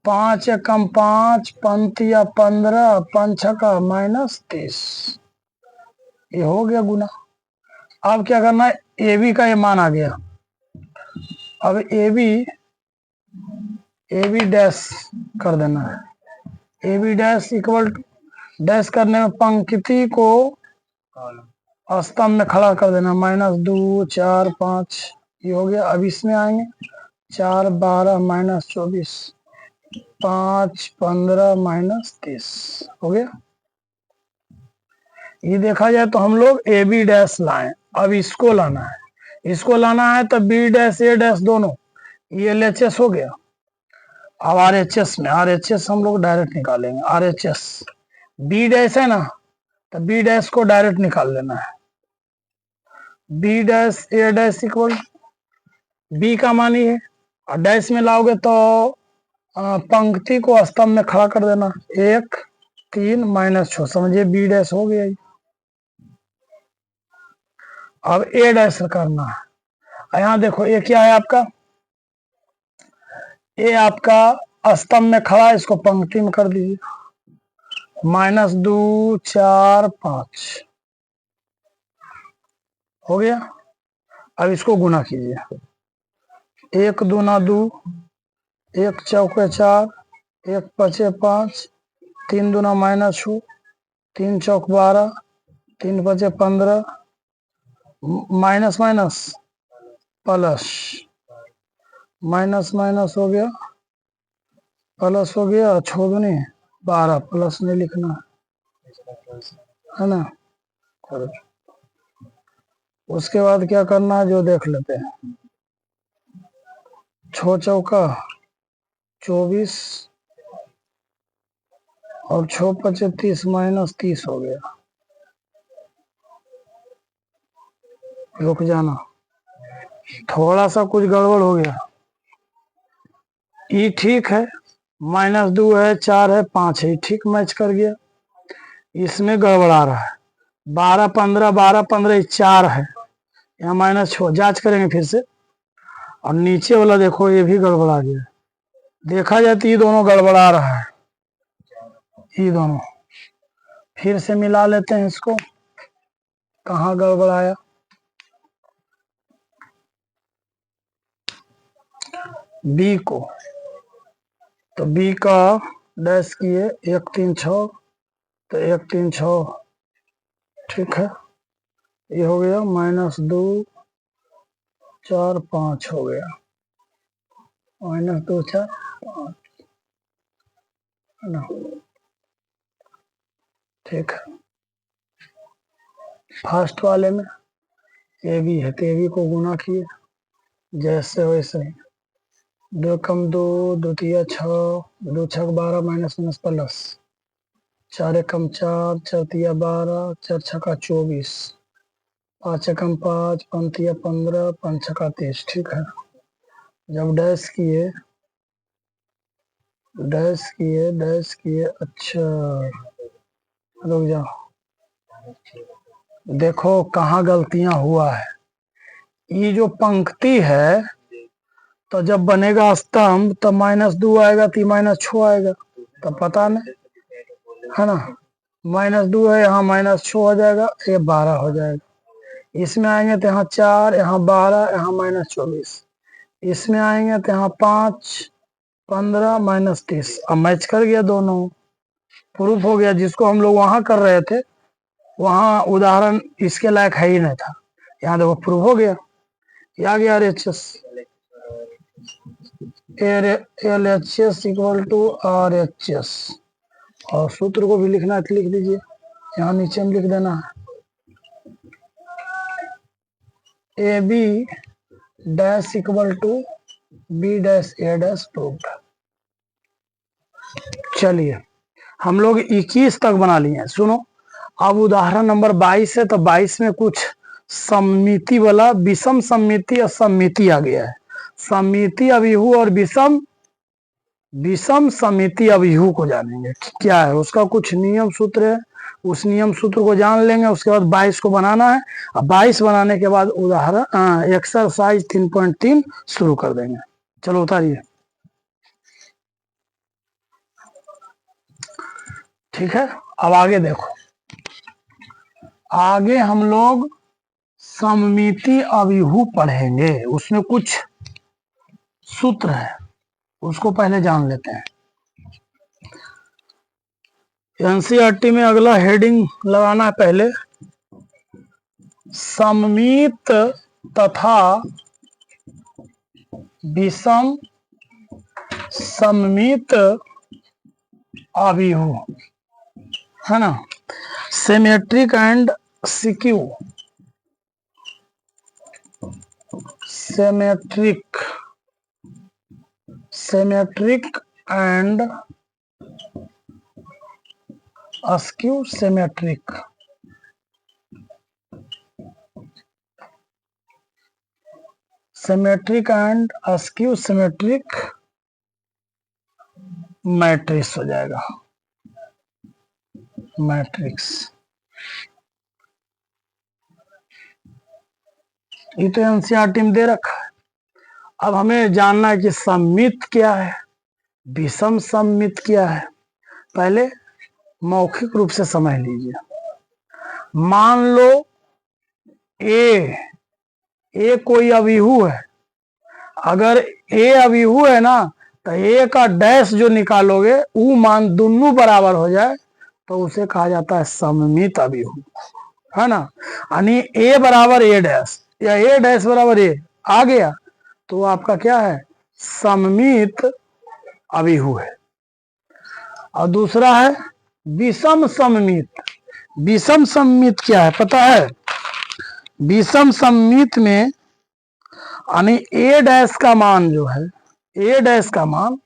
5 एकम 5 पंतिया 15 5 छका -30। ये हो गया गुना। अब क्या करना है, ए बी का ये मान आ गया। अब ए बी डैश कर देना है। A B dash equal dash करने में पंक्ति को स्तंभ में खड़ा कर देना, -2 4 5, ये हो गया। अब इसमें आएंगे 4 12 -24, 5 15 -30 हो गया। ये देखा जाए तो हम लोग ए बी डैश लाएं। अब इसको लाना है, इसको लाना है तो बी डैश ए डैश दोनों, ये LHS हो गया। अब RHS में, RHS हम लोग डायरेक्ट निकालेंगे। RHS बी डैश है ना, तो बी डैश को डायरेक्ट निकाल लेना है। B dash A dash equal, B का मान ही है और डैश में लाओगे तो पंक्ति को स्तंभ में खड़ा कर देना। 1 3 -6 समझिए बी डैश हो गया। अब ए डैश करना है। यहाँ देखो ये क्या है आपका, ये आपका स्तंभ में खड़ा है, इसको पंक्ति में कर दीजिए। -2 4 5 हो गया। अब इसको गुना कीजिए। 1 दूना 2, 1 चौके 4, 1 पचे 5, 3 दूना -6, 3 चौक 12, 3 पचे 15, minus minus plus, minus minus हो गया प्लस हो गया, छोड़ दूनी 12, प्लस नहीं लिखना है ना। उसके बाद क्या करना है जो देख लेते हैं। 6 चौका 24 और 6 पचे 30 -30 हो गया। रुक जाना, थोड़ा सा कुछ गड़बड़ हो गया। ई ठीक है, -2 है, 4 है, 5 है, ठीक मैच कर गया। इसमें गड़बड़ा रहा है 12 15 12 15 4 है, यहाँ -6 जांच करेंगे फिर से। और नीचे वाला देखो ये भी गड़बड़ा गया। देखा जाए तो ये दोनों गड़बड़ा रहा है, ये दोनों। फिर से मिला लेते हैं इसको, कहाँ गड़बड़ाया। बी को, तो बी का डैश किए 1 3 6, तो 1 3 6 ठीक है। ये हो गया -2 4 5 हो गया, -2 4 5 है ना, ठीक है। फर्स्ट वाले में ए बी है, तो ए बी को गुना किए जैसे वैसे ही। 2 कम 2, 2 तिया 6, 2 छक 12 माइनस माइनस प्लस, 4 कम 4, 4 तिया 12, 4 छका 24, 5 एकम 5, 5 तिया 15, 5 छका 30 ठीक है। जब डैश किए डैश किए अच्छा रुक जाओ, देखो कहाँ गलतियां हुआ है। ये जो पंक्ति है, तो जब बनेगा स्तंभ तो -2 आएगा तो -6 आएगा, तो पता नहीं है ना। -2 है, यहाँ -6 हो जाएगा, ये 12 हो जाएगा। इसमें आएंगे तो यहाँ 4, यहाँ 12, यहाँ -24। इसमें आएंगे तो यहाँ 5 15 -30। अब मैच कर गया दोनों, प्रूफ हो गया। जिसको हम लोग वहां कर रहे थे, वहां उदाहरण इसके लायक है ही नहीं था, यहाँ देखो प्रूफ हो गया। ये आ गया RHS, LHS equal to RHS। और सूत्र को भी लिखना है तो लिख दीजिए, यहाँ नीचे में लिख देना है AB dash equal to B dash A dash proved. चलिए हम लोग 21 तक बना लिए हैं। सुनो, अब उदाहरण नंबर 22 है, तो 22 में कुछ सममिति वाला, विषम सममिति और सममिति आ गया है। सममिति अभिहु और विषम सममिति अभिहु को जानेंगे क्या है, उसका कुछ नियम सूत्र है। उस नियम सूत्र को जान लेंगे, उसके बाद 22 को बनाना है। और 22 बनाने के बाद उदाहरण एक्सरसाइज 3.3 शुरू कर देंगे। चलो उतारिए, ठीक है। अब आगे देखो, आगे हम लोग सममिति अभिहु पढ़ेंगे, उसमें कुछ सूत्र है, उसको पहले जान लेते हैं। एनसीईआरटी में अगला हेडिंग लगाना है पहले, सममित तथा विषम सममित अभिहु, है ना। Symmetric and skew, symmetric and skew symmetric. Symmetric and skew symmetric matrix हो जाएगा, मैट्रिक्स। ये तो एनसीईआरटी में दे रखा है। अब हमें जानना है कि सममित क्या है, विषम सममित क्या है। पहले मौखिक रूप से समझ लीजिए। मान लो ए कोई अभिहु है। अगर ए अभिहु है ना, तो ए का डैश जो निकालोगे वो मान दोनों बराबर हो जाए तो उसे कहा जाता है सममित अभिहु, है ना। यानी ए बराबर ए डैश या ए डैश बराबर ए आ गया तो आपका क्या है, सममित अभिहु है। और दूसरा है विषम सममित। विषम सममित क्या है पता है? विषम सममित में यानी ए डैश का मान जो है, ए डैश का मान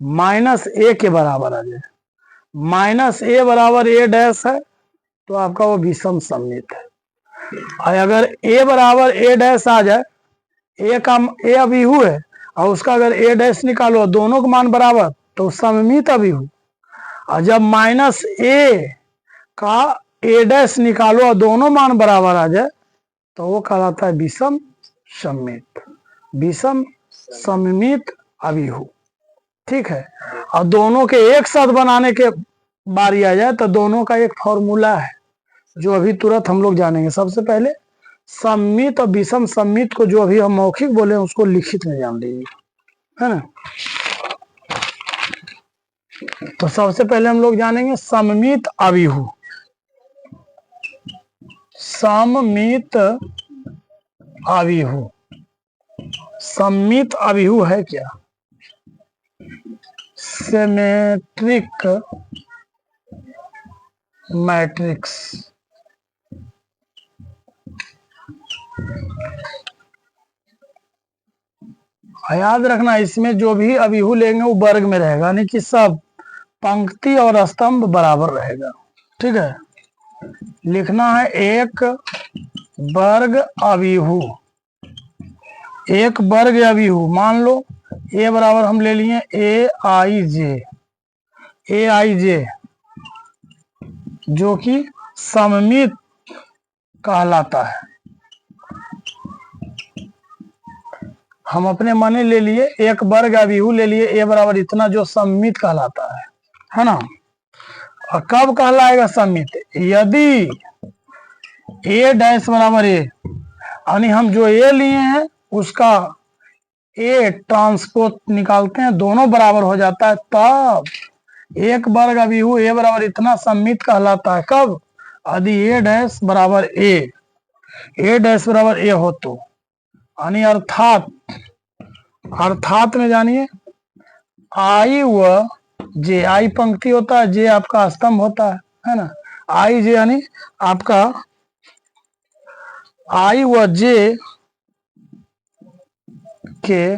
माइनस ए के बराबर आ जाए। माइनस ए बराबर ए डैश है तो आपका वो विषम सममित है। और अगर ए बराबर ए डैश आ जाए, ए का ए अभिहु है और उसका अगर ए डैश निकालो दोनों का मान बराबर तो सममित अभिहु। और जब माइनस ए का ए डैश निकालो और दोनों मान बराबर आ जाए तो वो कहलाता है विषम सममित, विषम सममित अभिहु। ठीक है। और दोनों के एक साथ बनाने के बारी आ जाए तो दोनों का एक फॉर्मूला है जो अभी तुरंत हम लोग जानेंगे। सबसे पहले सममित और विषम सममित को जो अभी हम मौखिक बोले उसको लिखित में जान लीजिए, है ना। तो सबसे पहले हम लोग जानेंगे सममित अभिहु। सममित अभिहु, सममित अभिहु है क्या? Symmetric matrix. याद रखना इसमें जो भी अभिहु लेंगे वो वर्ग में रहेगा, यानी कि सब पंक्ति और स्तंभ बराबर रहेगा। ठीक है। लिखना है एक वर्ग अभिहु, एक वर्ग अभिहु। मान लो ए बराबर हम ले लिए ए आई जे, जो कि सममित कहलाता है। हम अपने माने ले लिए एक वर्ग अभिहु ले लिए ए बराबर इतना जो सममित कहलाता है ना। और कब कहलाएगा सममित? यदि ए डैश बराबर ए, यानी हम जो ए लिए हैं उसका ए ट्रांसपोज निकालते हैं दोनों बराबर हो जाता है, तब एक वर्ग अभिहु ए बराबर इतना सममित कहलाता है। कब? यदि ए डैश बराबर ए डैश बराबर ए हो तो, यानी अर्थात में जानिए आई व जे, आई पंक्ति होता है, जे आपका स्तंभ होता है ना। आई जे यानी आपका आई व जे के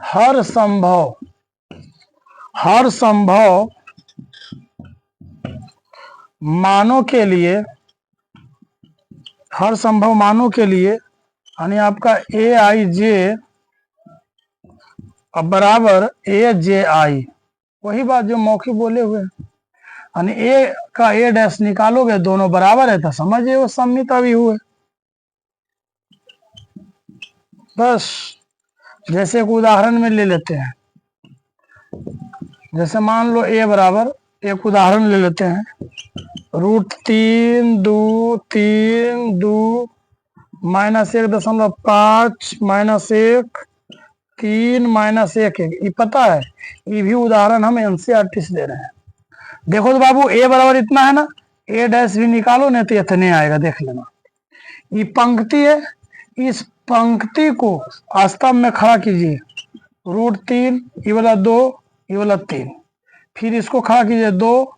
हर संभव मानों के लिए, हर संभव मानों के लिए यानी आपका ए आई जे बराबर ए जे आई, वही बात जो मौखिक बोले हुए। यानी ए का ए डैश निकालोगे दोनों बराबर है तो समझिए वो सममित अभिहु है। बस जैसे एक उदाहरण में ले लेते हैं, जैसे मान लो ए बराबर, एक उदाहरण ले लेते हैं, √3 2 -1.5 -1 3 -1 ये पता है। ये भी उदाहरण हम एनसीईआरटी से दे रहे हैं। देखो तो बाबू ए बराबर इतना है ना, ए डैश भी निकालो नहीं तो इतने आएगा, देख लेना। ये पंक्ति है, इस पंक्ति को स्तंभ में खड़ा कीजिए, √3 ये वाला 2 ये वाला 3, फिर इसको खड़ा कीजिए 2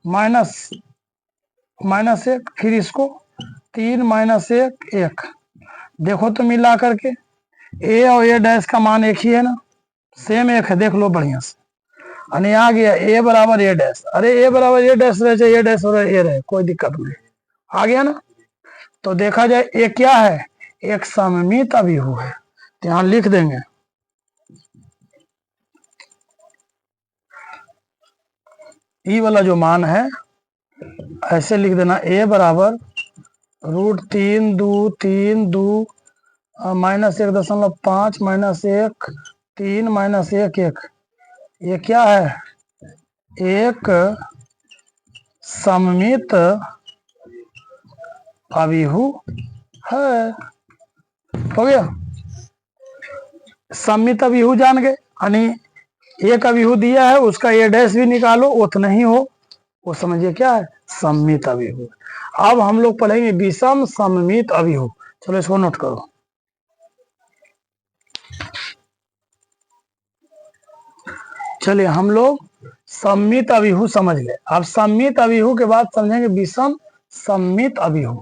-1 फिर इसको 3 -1 देखो तो मिला करके ए और ए डैश का मान एक ही है ना, सेम एक है, देख लो बढ़िया से। यानी आ गया ए बराबर ए डैश, अरे ए बराबर ए डैश रहे चाहे ए डैश ए रहे कोई दिक्कत नहीं, आ गया ना। तो देखा जाए ये क्या है, एक सममित अभिहु है। तो यहां लिख देंगे ई वाला जो मान है ऐसे लिख देना, ए बराबर √3 -1.5 -1 3 -1 1। ये क्या है? एक सममित अभिहु है। हो गया, सममित अभिहु जान गए, यानी एक अभिहु दिया है उसका ए डैश भी निकालो उतना ही हो, वो समझिए क्या है? सममित अभिहु। अब हम लोग पढ़ेंगे विषम सममित अभिहु। चलो इसको नोट करो। चलिए हम लोग सममित अभिहु समझ गए, अब सममित अभिहु के बाद समझेंगे विषम सममित अभिहु।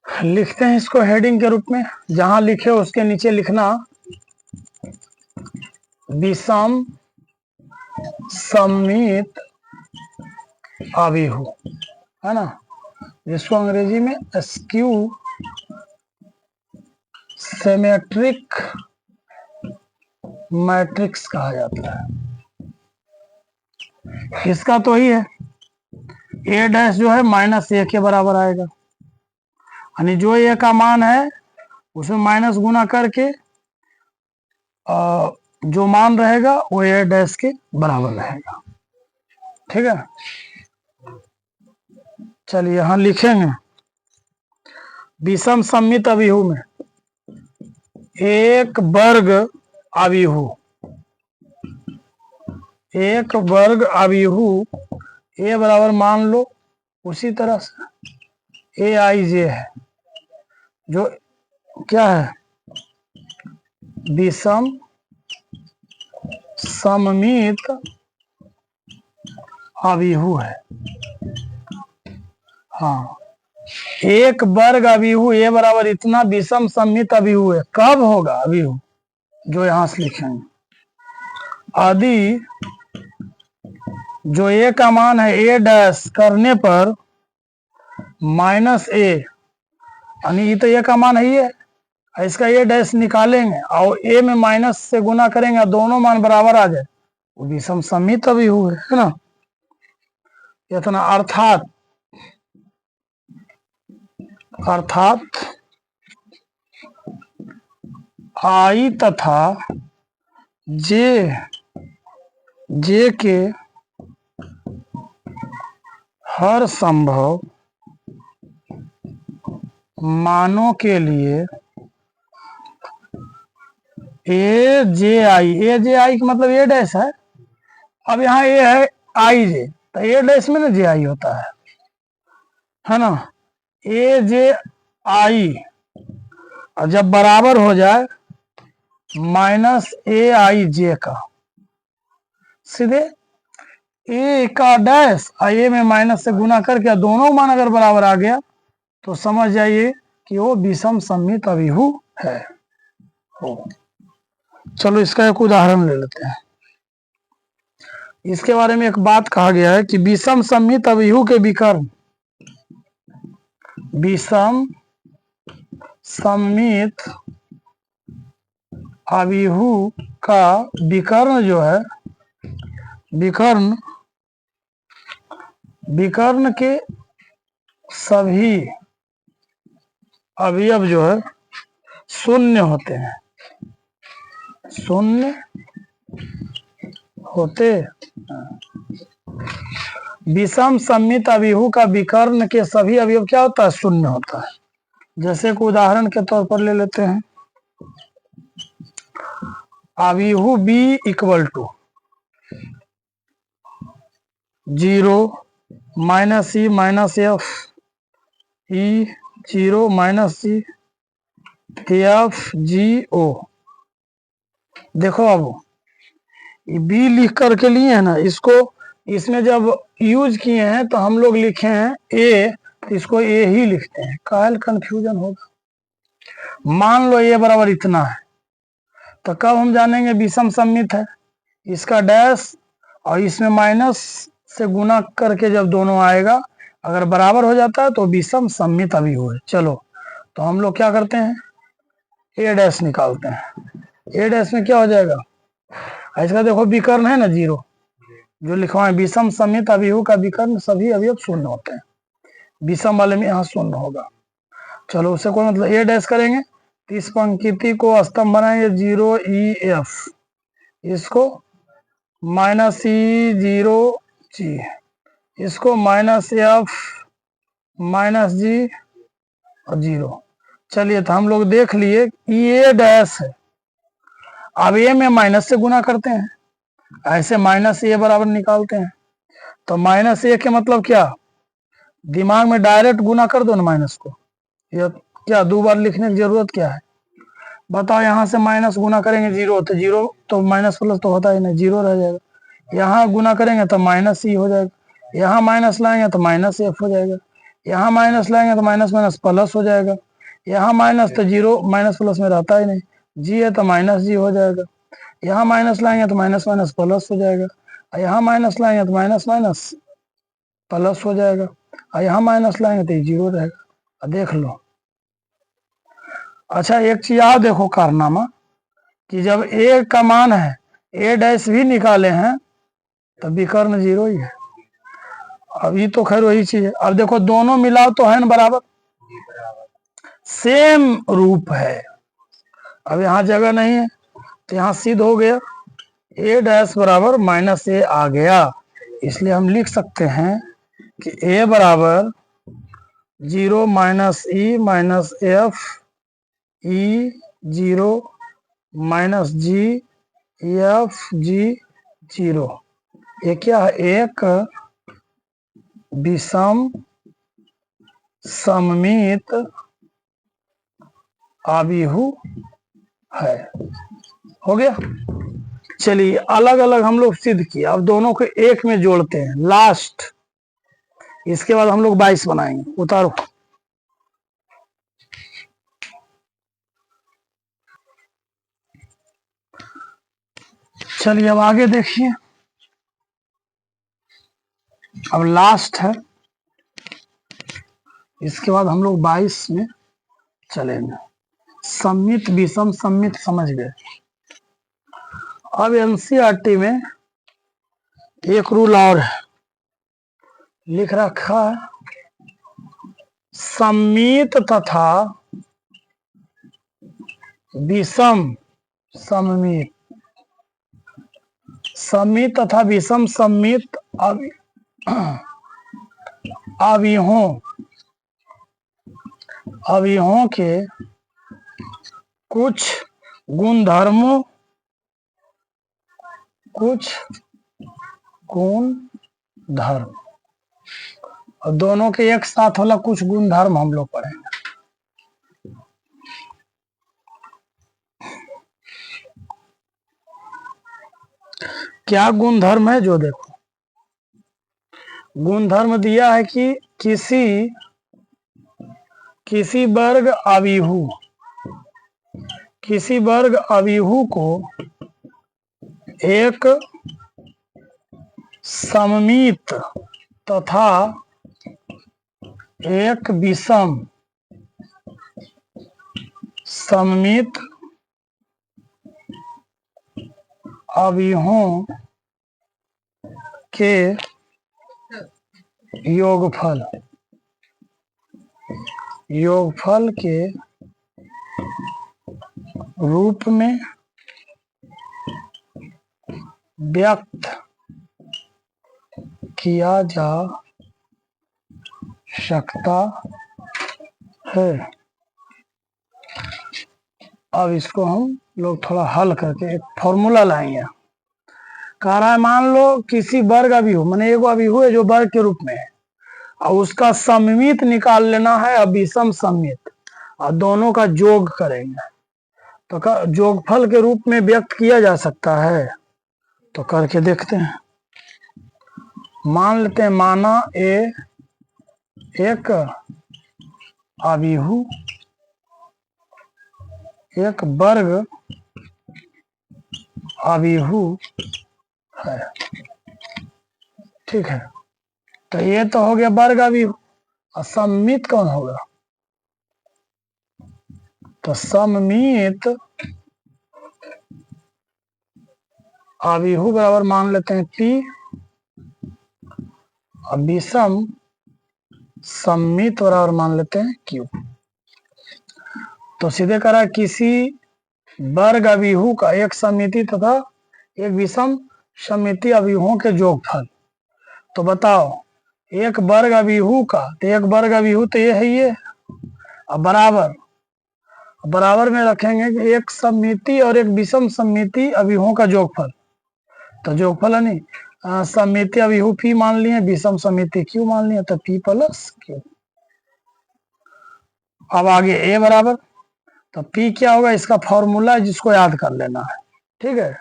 लिखते हैं इसको हेडिंग के रूप में, जहां लिखे उसके नीचे लिखना विषम सममित अभिहु, है ना, जिसको अंग्रेजी में स्क्यू सिमेट्रिक मैट्रिक्स कहा जाता है। इसका तो ही है, ए डैश जो है -1 के बराबर आएगा, यानी जो ए का मान है उसमें माइनस गुना करके जो मान रहेगा वो ए डैश के बराबर रहेगा। ठीक है, चलिए यहां लिखेंगे विषम सममित अभिहु में एक वर्ग अभिहु, एक वर्ग अभिहु ए बराबर मान लो उसी तरह से ए आई जे है, जो क्या है? विषम सममित अभिहु है। हाँ, एक वर्ग अभिहु ए बराबर इतना विषम सममित अभिहु है। कब होगा अभिहु? जो यहां से लिखेंगे, यदि जो ए का मान है ए डैश करने पर -a, यानी ये तो ए का मान है ही है, इसका ए डैश निकालेंगे और ए में माइनस से गुना करेंगे, दोनों मान बराबर आ जाए, वो विषम सममित अभिहु है ना। इतना अर्थात आई तथा जे के हर संभव मानों के लिए ए जे आई का मतलब ए डैश है। अब यहाँ ए है आई जे, तो ए डैश में ना जे आई होता है ना। ए जे आई और जब बराबर हो जाए -a i j का, सीधे ए का डैश ए में माइनस से गुना करके दोनों मान अगर बराबर आ गया तो समझ जाइए कि वो विषम सममित अभिहु है। चलो इसका एक उदाहरण ले लेते हैं। इसके बारे में एक बात कहा गया है कि विषम सममित अभिहु के विकर्ण, विषम सममित अभिहु का विकर्ण जो है, विकर्ण के सभी अवयव जो है शून्य होते हैं, शून्य होते। विषम सममित अभिहु का विकर्ण के सभी अवयव क्या होता है? शून्य होता है। जैसे कि उदाहरण के तौर पर ले लेते हैं, अभिहु b = 0 -e -f e 0 -c f g o। देखो अब ये b लिख करके लिए है ना, इसको इसमें जब यूज किए हैं तो हम लोग लिखे हैं a, तो इसको a ही लिखते हैं, काहे कंफ्यूजन होगा। मान लो a बराबर इतना है, तो कब हम जानेंगे विषम सममित है? इसका डैश और इसमें माइनस से गुना करके जब दोनों आएगा, अगर बराबर हो जाता है तो विषम सममित अभिहु है। चलो तो हम लोग क्या करते हैं, ए डैश निकालते हैं। ए डैश में क्या हो जाएगा, इसका देखो विकर्ण है ना 0, जो लिखवाए विषम सममित अभिहु का विकर्ण सभी अवयव शून्य होते हैं, विषम वाले में यहाँ शून्य होगा। चलो उससे कोई मतलब, ए डैश करेंगे तो इस पंक्ति को स्तंभ बनाएंगे 0 E F, इसको माइनस E 0 G, इसको माइनस F माइनस G और 0। चलिए तो हम लोग देख लिए ए डैश है, अब ए में माइनस से गुना करते हैं, ऐसे माइनस ए बराबर निकालते हैं। तो माइनस ए के मतलब क्या, दिमाग में डायरेक्ट गुना कर दो ना माइनस को, ये क्या दो बार लिखने की जरूरत क्या है, बताओ। यहाँ से माइनस गुना करेंगे 0 तो 0 तो माइनस प्लस तो होता ही नहीं, 0 रह जाएगा। यहाँ गुना करेंगे तो माइनस ई हो जाएगा, यहाँ माइनस लाएंगे तो माइनस एफ हो जाएगा, यहाँ माइनस लाएंगे तो माइनस माइनस प्लस हो जाएगा, यहाँ माइनस तो 0 माइनस प्लस में रहता ही नहीं, जी है तो माइनस जी हो जाएगा, यहाँ माइनस लाएंगे तो माइनस माइनस प्लस हो जाएगा, यहाँ माइनस लाएंगे तो माइनस माइनस प्लस हो जाएगा, और यहाँ माइनस लाएंगे तो 0 रहेगा। देख लो। अच्छा एक चीज याद देखो कारनामा, कि जब ए का मान है ए डैश भी निकाले हैं तो विकर्ण 0 ही है। अब ये तो खैर वही चीज है। अब देखो दोनों मिलाओ तो है ना बराबर, सेम रूप है। अब यहाँ जगह नहीं है तो यहाँ सिद्ध हो गया, ए डैश बराबर माइनस ए आ गया, इसलिए हम लिख सकते हैं कि ए बराबर 0 minus E minus F E 0 minus जी एफ जी 0। ये क्या है, एक विषम सममित अभिहु है। हो गया। चलिए अलग अलग हम लोग सिद्ध किए, अब दोनों को एक में जोड़ते हैं लास्ट, इसके बाद हम लोग 22 बनाएंगे। उतारो। चलिए अब आगे देखिए, अब लास्ट है, इसके बाद हम लोग 22 में चलेंगे। सममित विषम सममित समझ गए। अब एनसीईआरटी में एक रूल और है, लिख रखा है, सममित तथा विषम सममित, सममित तथा विषम सममित अवयवों के कुछ गुणधर्मों और दोनों के एक साथ वाला कुछ गुणधर्म हम लोग पढ़ेंगे। क्या गुणधर्म है, जो देखो गुणधर्म दिया है कि किसी वर्ग अवयवु को एक सममित तथा एक विषम सममित अवयवों के योगफल के रूप में व्यक्त किया जा सकता है। अब इसको हम लोग थोड़ा हल करके एक फॉर्मूला लाएंगे। कह रहा है मान लो किसी वर्ग अभिहु, माने एगो अभिहु है जो वर्ग के रूप में है, और उसका सममित निकाल लेना है और विषम सममित, और दोनों का योग करेंगे तो योगफल के रूप में व्यक्त किया जा सकता है। तो करके देखते हैं। मान लेते हैं, माना ए एक अभिहु एक वर्ग अभिहु है। ठीक है, तो ये तो हो गया वर्ग अभिहू। और सममित कौन होगा? तो सममित अभिहू बराबर मान लेते हैं P, और विषम सममित बराबर मान लेते हैं Q। तो सीधे करा किसी वर्ग अभिहू का एक समिति तथा एक विषम समिति अभिहुओं के जोगफल। तो बताओ, एक वर्ग अभिहू का, तो एक वर्ग अभिहू तो ये है ये, अब बराबर में रखेंगे कि एक समिति और एक विषम समिति अभिहुओं का जोगफल। तो जोगफल है नहीं, समिति अभिहू P मान लिए, विषम समिति Q मान लिए, तो P प्लस Q। अब आगे A बराबर, तो P क्या होगा? इसका फॉर्मूला है जिसको याद कर लेना है, ठीक है।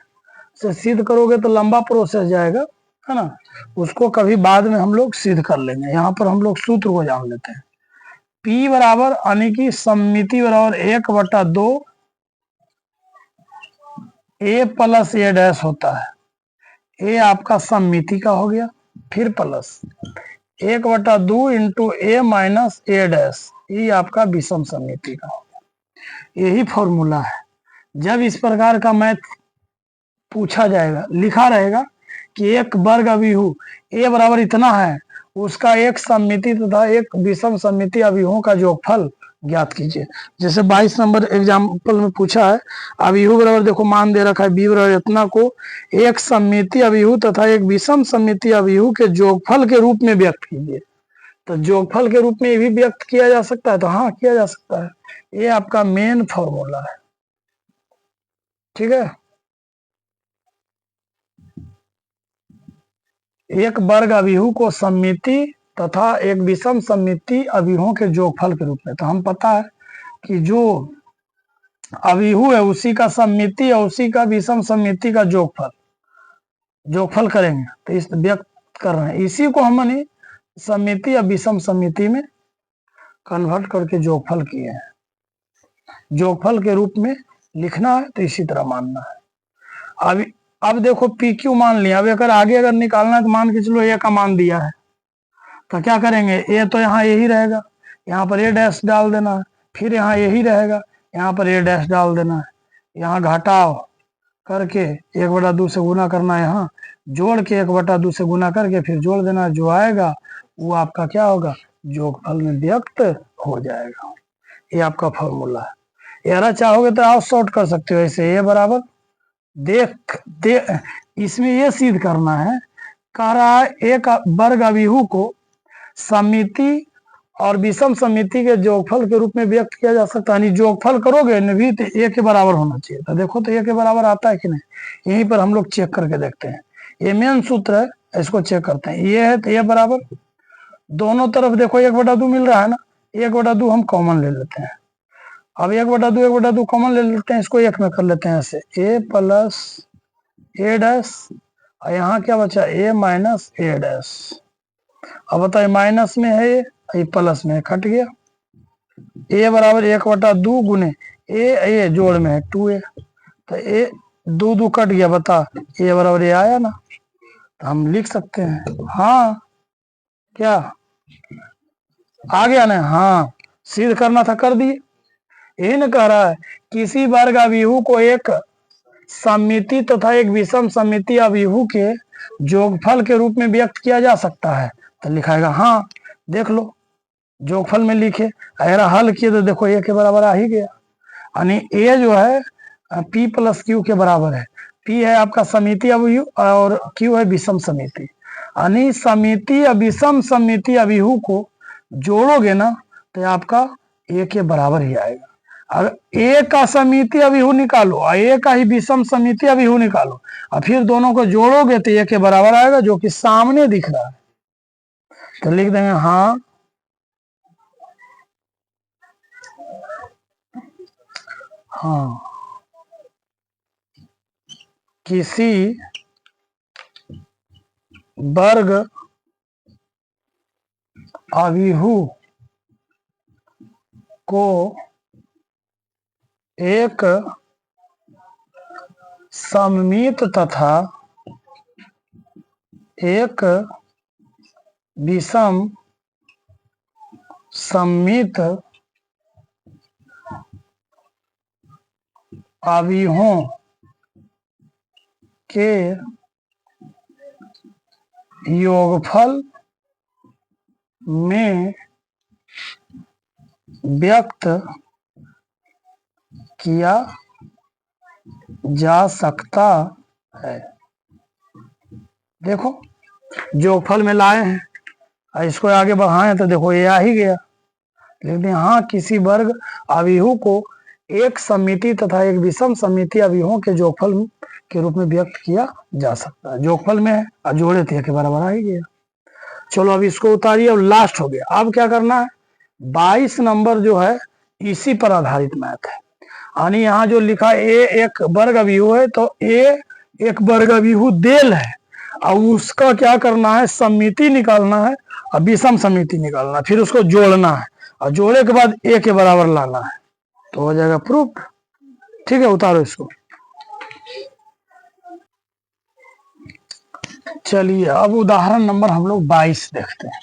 से सिद्ध करोगे तो लंबा प्रोसेस जाएगा, है ना, उसको कभी बाद में हम लोग सिद्ध कर लेंगे। यहाँ पर हम लोग सूत्र को जान लेते हैं। P बराबर यानी कि सममिति बराबर 1/2 A प्लस A डैश होता है। A आपका सममिति का हो गया, फिर plus 1/2 into A minus A dash, ये आपका विषम समिति का हो गया। यही फॉर्मूला है। जब इस प्रकार का मैथ पूछा जाएगा, लिखा रहेगा कि एक वर्ग अभिहू A बराबर इतना है, उसका एक सममिति तथा एक विषम समिति अभिहुओं का जोगफल ज्ञात कीजिए। जैसे 22 नंबर एग्जाम्पल में पूछा है, अभिहू बराबर देखो मान दे रखा है B बराबर इतना को एक सममिति अभिहू तथा एक विषम समिति अभिहू के जोगफल के रूप में व्यक्त कीजिए। तो जोगफल के रूप में भी व्यक्त किया जा सकता है, तो हाँ किया जा सकता है। ये आपका मेन फॉर्मूला है, ठीक है। एक वर्ग अभिहू को सममिति तथा एक विषम सममिति अभिहुओं के जोगफल के रूप में, तो हम पता है कि जो अभिहू है उसी का सममिति और उसी का विषम सममिति का जोगफल करेंगे, तो इस व्यक्त कर रहे हैं, इसी को हमने सममिति या विषम सममिति में कन्वर्ट करके जोगफल किए हैं। जोगफल के रूप में लिखना है तो इसी तरह मानना है। अब देखो PQ मान लिया, अब अगर आगे अगर निकालना है तो मान के चलो A का मान दिया है, तो क्या करेंगे? A तो यहाँ यही रहेगा, यहाँ पर A डैश डाल देना है, फिर यहाँ यही रहेगा, यहाँ पर A डैश डाल देना है, यहाँ घटाव करके 1/2 से गुना करना है, यहाँ जोड़ के 1/2 से गुना करके फिर जोड़ देना, जो आएगा वो आपका क्या होगा? जोगफल में व्यक्त हो जाएगा। ये आपका फॉर्मूला है। यारा चाहोगे तो आप शॉर्ट कर सकते हो ऐसे, A बराबर देख इसमें ये सिद्ध करना है, कह रहा है एक वर्ग अभिहू को समिति और विषम समिति के जोगफल के रूप में व्यक्त किया जा सकता है। जोगफल करोगे न भी तो A के बराबर होना चाहिए, तो देखो तो A के बराबर आता है कि नहीं, यहीं पर हम लोग चेक करके देखते हैं। ये मेन सूत्र है, इसको चेक करते हैं। ये है तो A बराबर, दोनों तरफ देखो 1/2 मिल रहा है ना, 1/2 हम कॉमन ले लेते हैं। अब 1/2 कॉमन ले लेते हैं, इसको एक में कर लेते हैं ऐसे, A प्लस A डैश, और यहाँ क्या बचा? A minus A dash. अब बताइए माइनस में है ये प्लस में है, कट गया। A बराबर 1/2 गुने A जोड़ में है 2A, तो A 2 कट गया, बता A बराबर A आया ना, तो हम लिख सकते हैं। हाँ क्या आ गया ना? हाँ, सिद्ध करना था कर दिए। यही न कह रहा है किसी वर्ग अभिहू को एक सममिति तथा एक विषम सममिति अभिहू के जोगफल के रूप में व्यक्त किया जा सकता है, तो लिखाएगा हाँ। देख लो जोगफल में लिखे, अगर हल किए तो देखो A के बराबर आ ही गया, यानी A जो है P प्लस Q के बराबर है। P है आपका समिति अभिहू और Q है विषम समिति, यानी समिति या विषम समिति अभिहू को जोड़ोगे ना तो आपका A के बराबर ही आएगा। अगर A का समिति अभिहू निकालो और A का ही विषम समिति अभिहू निकालो और फिर दोनों को जोड़ोगे तो A के बराबर आएगा, जो कि सामने दिख रहा है। तो लिख देंगे हाँ हाँ किसी वर्ग अभिहू को एक सममित तथा एक विषम सममित अवयवों के योगफल में व्यक्त किया जा सकता है। देखो योगफल में लाए हैं और इसको आगे बढ़ाएं तो देखो ये आ ही गया। लेकिन यहाँ किसी वर्ग अवयव को एक सममिति तथा एक विषम सममिति अवयवों के योगफल के रूप में व्यक्त किया जा सकता है। योगफल में है और जोड़े थे के बराबर आ ही गया। चलो अब इसको उतारिए। अब लास्ट हो गया। अब क्या करना है, 22 नंबर जो है इसी पर आधारित मैथ है। यानी यहाँ जो लिखा ए एक वर्ग अवयव है तो ए एक वर्ग अवयव देल है और उसका क्या करना है, सममिति निकालना है और विषम सममिति निकालना है, फिर उसको जोड़ना है और जोड़े के बाद ए के बराबर लाना है तो हो जाएगा प्रूफ। ठीक है, उतारो इसको। चलिए अब उदाहरण नंबर हम लोग 22 देखते हैं।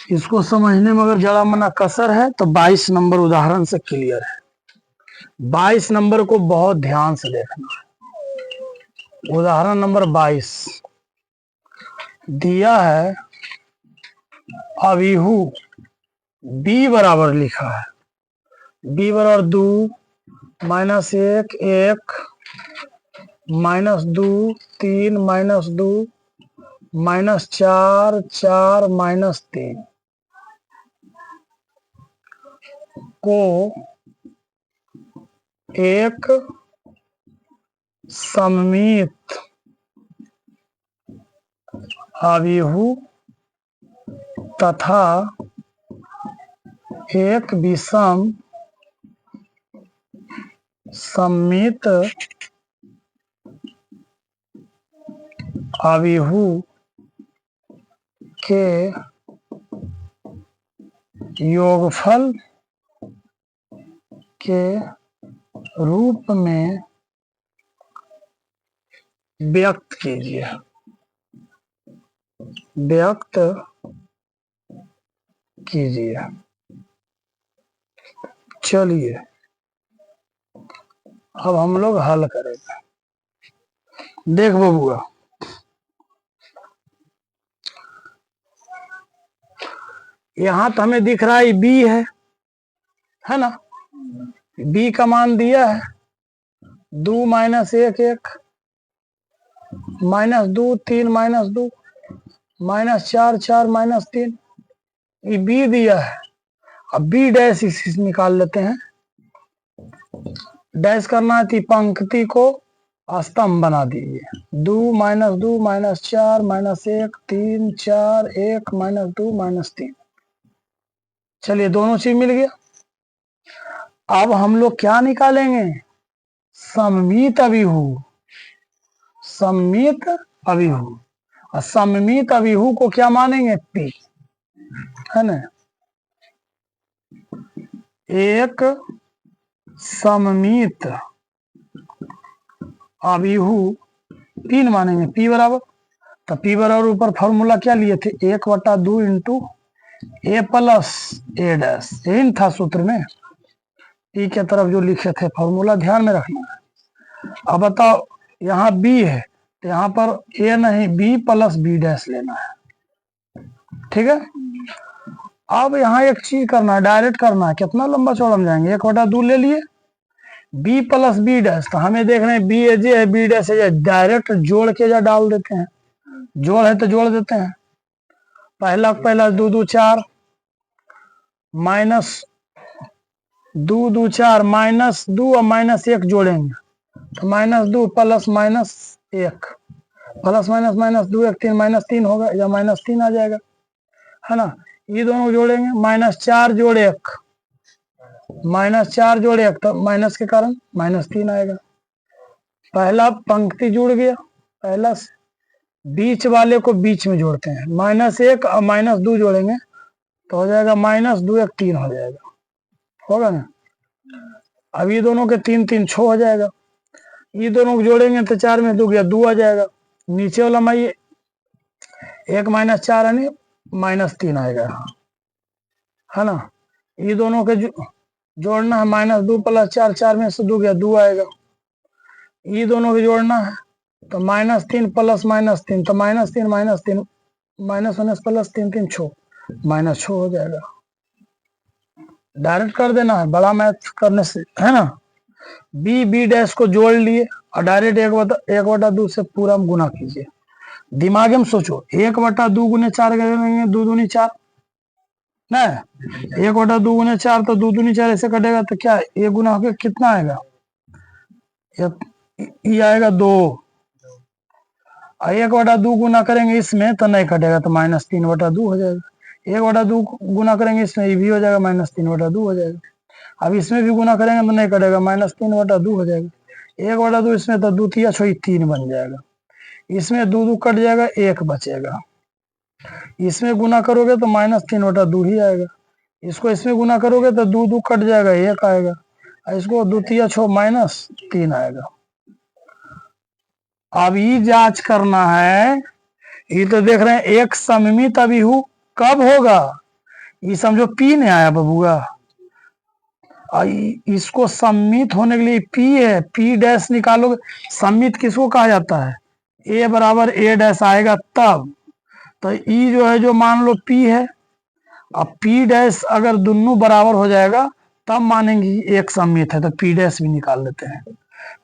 इसको समझने में अगर जरा मना कसर है तो 22 नंबर उदाहरण से क्लियर है। 22 नंबर को बहुत ध्यान से देखना है। उदाहरण नंबर 22 दिया है, अवयव b बराबर लिखा है, b बराबर 2 -1 1 -2 3 -2 -4 4 -3 को एक सममित अवयव तथा एक विषम सममित अवयव के योगफल के रूप में व्यक्त कीजिए। व्यक्त कीजिए। चलिए अब हम लोग हल करेंगे। देख बबुआ, यहां तो हमें दिख रहा है बी है ना। बी का मान दिया है 2 -1 1 -2 3 -2 -4 4 -3 ये बी दिया है। अब बी डैश इस निकाल लेते हैं। डैश करना है तो पंक्ति को स्तंभ बना दीजिए। 2 -2 -4 -1 3 4 1 -2 -3। चलिए दोनों चीज मिल गया। अब हम लोग क्या निकालेंगे, सममित अवयव। सममित अवयव और सममित अवयव को क्या मानेंगे, पी, है ना। एक सममित अवयव 3 मानेंगे, पी बराबर। तो पी बराबर ऊपर फॉर्मूला क्या लिए थे, 1/2 इंटू ए प्लस ए डैश, यही था सूत्र में। पी के तरफ जो लिखे थे फॉर्मूला ध्यान में रखना है। अब बताओ यहाँ बी है तो यहाँ पर ए नहीं, बी प्लस बी डैश लेना है। ठीक है। अब यहाँ एक चीज करना है, डायरेक्ट करना है। कितना लंबा चौड़ा हम जाएंगे, 1/2 ले लिए, बी प्लस बी डैश। तो हमें देख रहे हैं बी एजे है बी डैश है, डायरेक्ट जोड़ के जा डाल देते हैं। जोड़ है तो जोड़ देते हैं। पहला 2 2 4 -2 2 4 -2 और -1 जोड़ेंगे तो -2 प्लस -1 प्लस -2 1 3 -3 होगा या -3 आ जाएगा, है ना। ये दोनों जोड़ेंगे, -4 जोड़े 1 -4 जोड़े 1 तो माइनस के कारण -3 आएगा। पहला पंक्ति जुड़ गया, पहला से बीच वाले को बीच में जोड़ते हैं, -1 और -2 जोड़ेंगे तो हो जाएगा -2 1 3 हो जाएगा, होगा ना। अब ये दोनों के 3 3 6 हो जाएगा। ये दोनों को जोड़ेंगे तो 4 में 2 गया 2 आ जाएगा। नीचे वाला में ये 1 माइनस 4 यानी -3 आएगा, है ना। ये दोनों के जोड़ना है, -2 + 4, 4 में से 2 गया 2 आएगा। ये दोनों के जोड़ना है तो -3 + -3 तो -3 -3 माइनस होने से +3 3 6 -6 हो जाएगा। डायरेक्ट कर देना है बड़ा मैथ करने से, है ना। बी डैश को जोड़ लिए और डायरेक्ट 1/2 से पूरा गुना कीजिए। दिमाग में सोचो, 1/2 × 4 करेंगे 2 दूनी 4 ना, 1/2 × 4 तो 2 दूनी 4 ऐसे कटेगा तो क्या ये गुना होकर कितना आएगा, ये आएगा 2। 1/2 गुना करेंगे इसमें तो नहीं कटेगा तो -3/2 हो जाएगा। 1/2 गुना करेंगे इसमें ये भी हो जाएगा -3/2 हो जाएगा। अब इसमें भी गुना करेंगे तो नहीं कटेगा -3/2 हो जाएगा। 1/2 इसमें तो 2 3 6 3 बन जाएगा। इसमें 2 2 कट जाएगा 1 बचेगा। इसमें गुना करोगे तो -3/2 ही आएगा। इसको इसमें गुना करोगे तो 2 2 कट जाएगा 1 आएगा। इसको 2 3 6 -3 आएगा। अब ये जांच करना है, ये तो देख रहे हैं एक सममित अभिहु कब होगा, ये समझो P ने आया बबुआ। इसको सम्मित होने के लिए P है, P डैश निकालोगे। सम्मित किसको कहा जाता है, A बराबर A डैश आएगा तब। तो E जो है जो मान लो P है, अब P डैश अगर दोनों बराबर हो जाएगा तब मानेंगे एक सम्मित है, तो P डैश भी निकाल लेते हैं।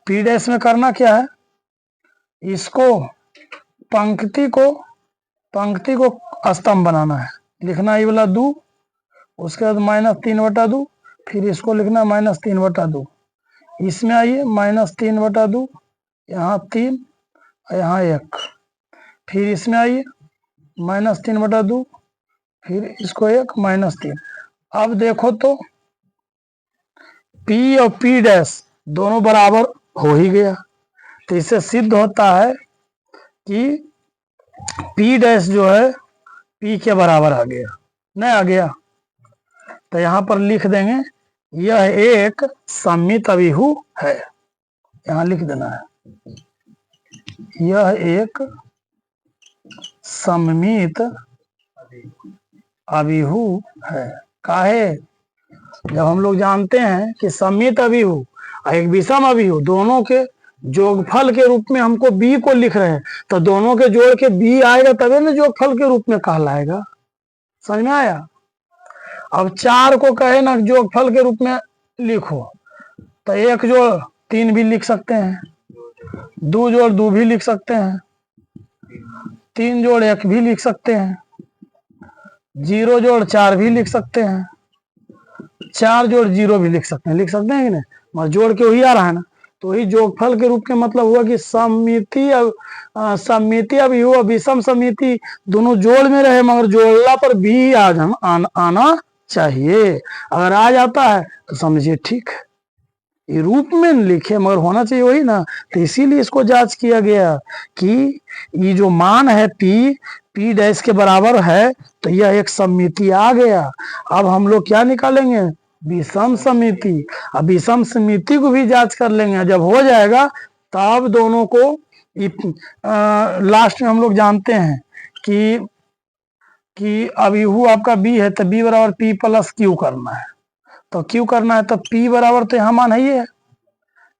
P डैश में करना क्या है, इसको पंक्ति को स्तंभ बनाना है। लिखना ये वाला 2, उसके बाद -3/2, फिर इसको लिखना -3/2। इसमें आइए -3/2, यहाँ 3 यहाँ 1, फिर इसमें आइए -3/2, फिर इसको 1 -3। अब देखो तो P और P डैश दोनों बराबर हो ही गया, तो इससे सिद्ध होता है कि P डैश जो है P के बराबर आ गया, नहीं आ गया तो यहाँ पर लिख देंगे यह एक सम्मित अभिहु है। यहाँ लिख देना है यह एक सम्मित अभिहु है। काहे, जब हम लोग जानते हैं कि सम्मित अभिहु और एक विषम अभिहु दोनों के जोगफल के रूप में हमको B को लिख रहे हैं, तो दोनों के जोड़ के B आएगा तभी ना जोगफल के रूप में कहलाएगा। समझ में आया। अब 4 को कहे ना जोगफल के रूप में लिखो तो 1 जोड़ 3 भी लिख सकते हैं, 2 जोड़ 2 भी लिख सकते हैं, 3 जोड़ 1 भी लिख सकते हैं, 0 जोड़ 4 भी लिख सकते हैं, 4 जोड़ 0 भी लिख सकते हैं कि नहीं, मगर जोड़ के वही आ रहा है ना। तो वही जोगफल के रूप के मतलब हुआ कि सम्मिति अभिहु और विषम समिति दोनों जोड़ में रहे, मगर जोड़ला पर भी आना चाहिए। अगर आ जाता है तो समझिए ठीक है, ये रूप में लिखे मगर होना चाहिए वही ना। तो इसीलिए इसको जांच किया गया कि ये जो मान है P डैश के बराबर है, तो यह एक समिति आ गया। अब हम लोग क्या निकालेंगे, विषम समिति। अब विषम समिति को भी जांच कर लेंगे, जब हो जाएगा तब दोनों को लास्ट में हम लोग जानते हैं कि अभिहु आपका B है तो B बराबर P + Q करना है। तो Q करना है तो P बराबर तो यहाँ मान है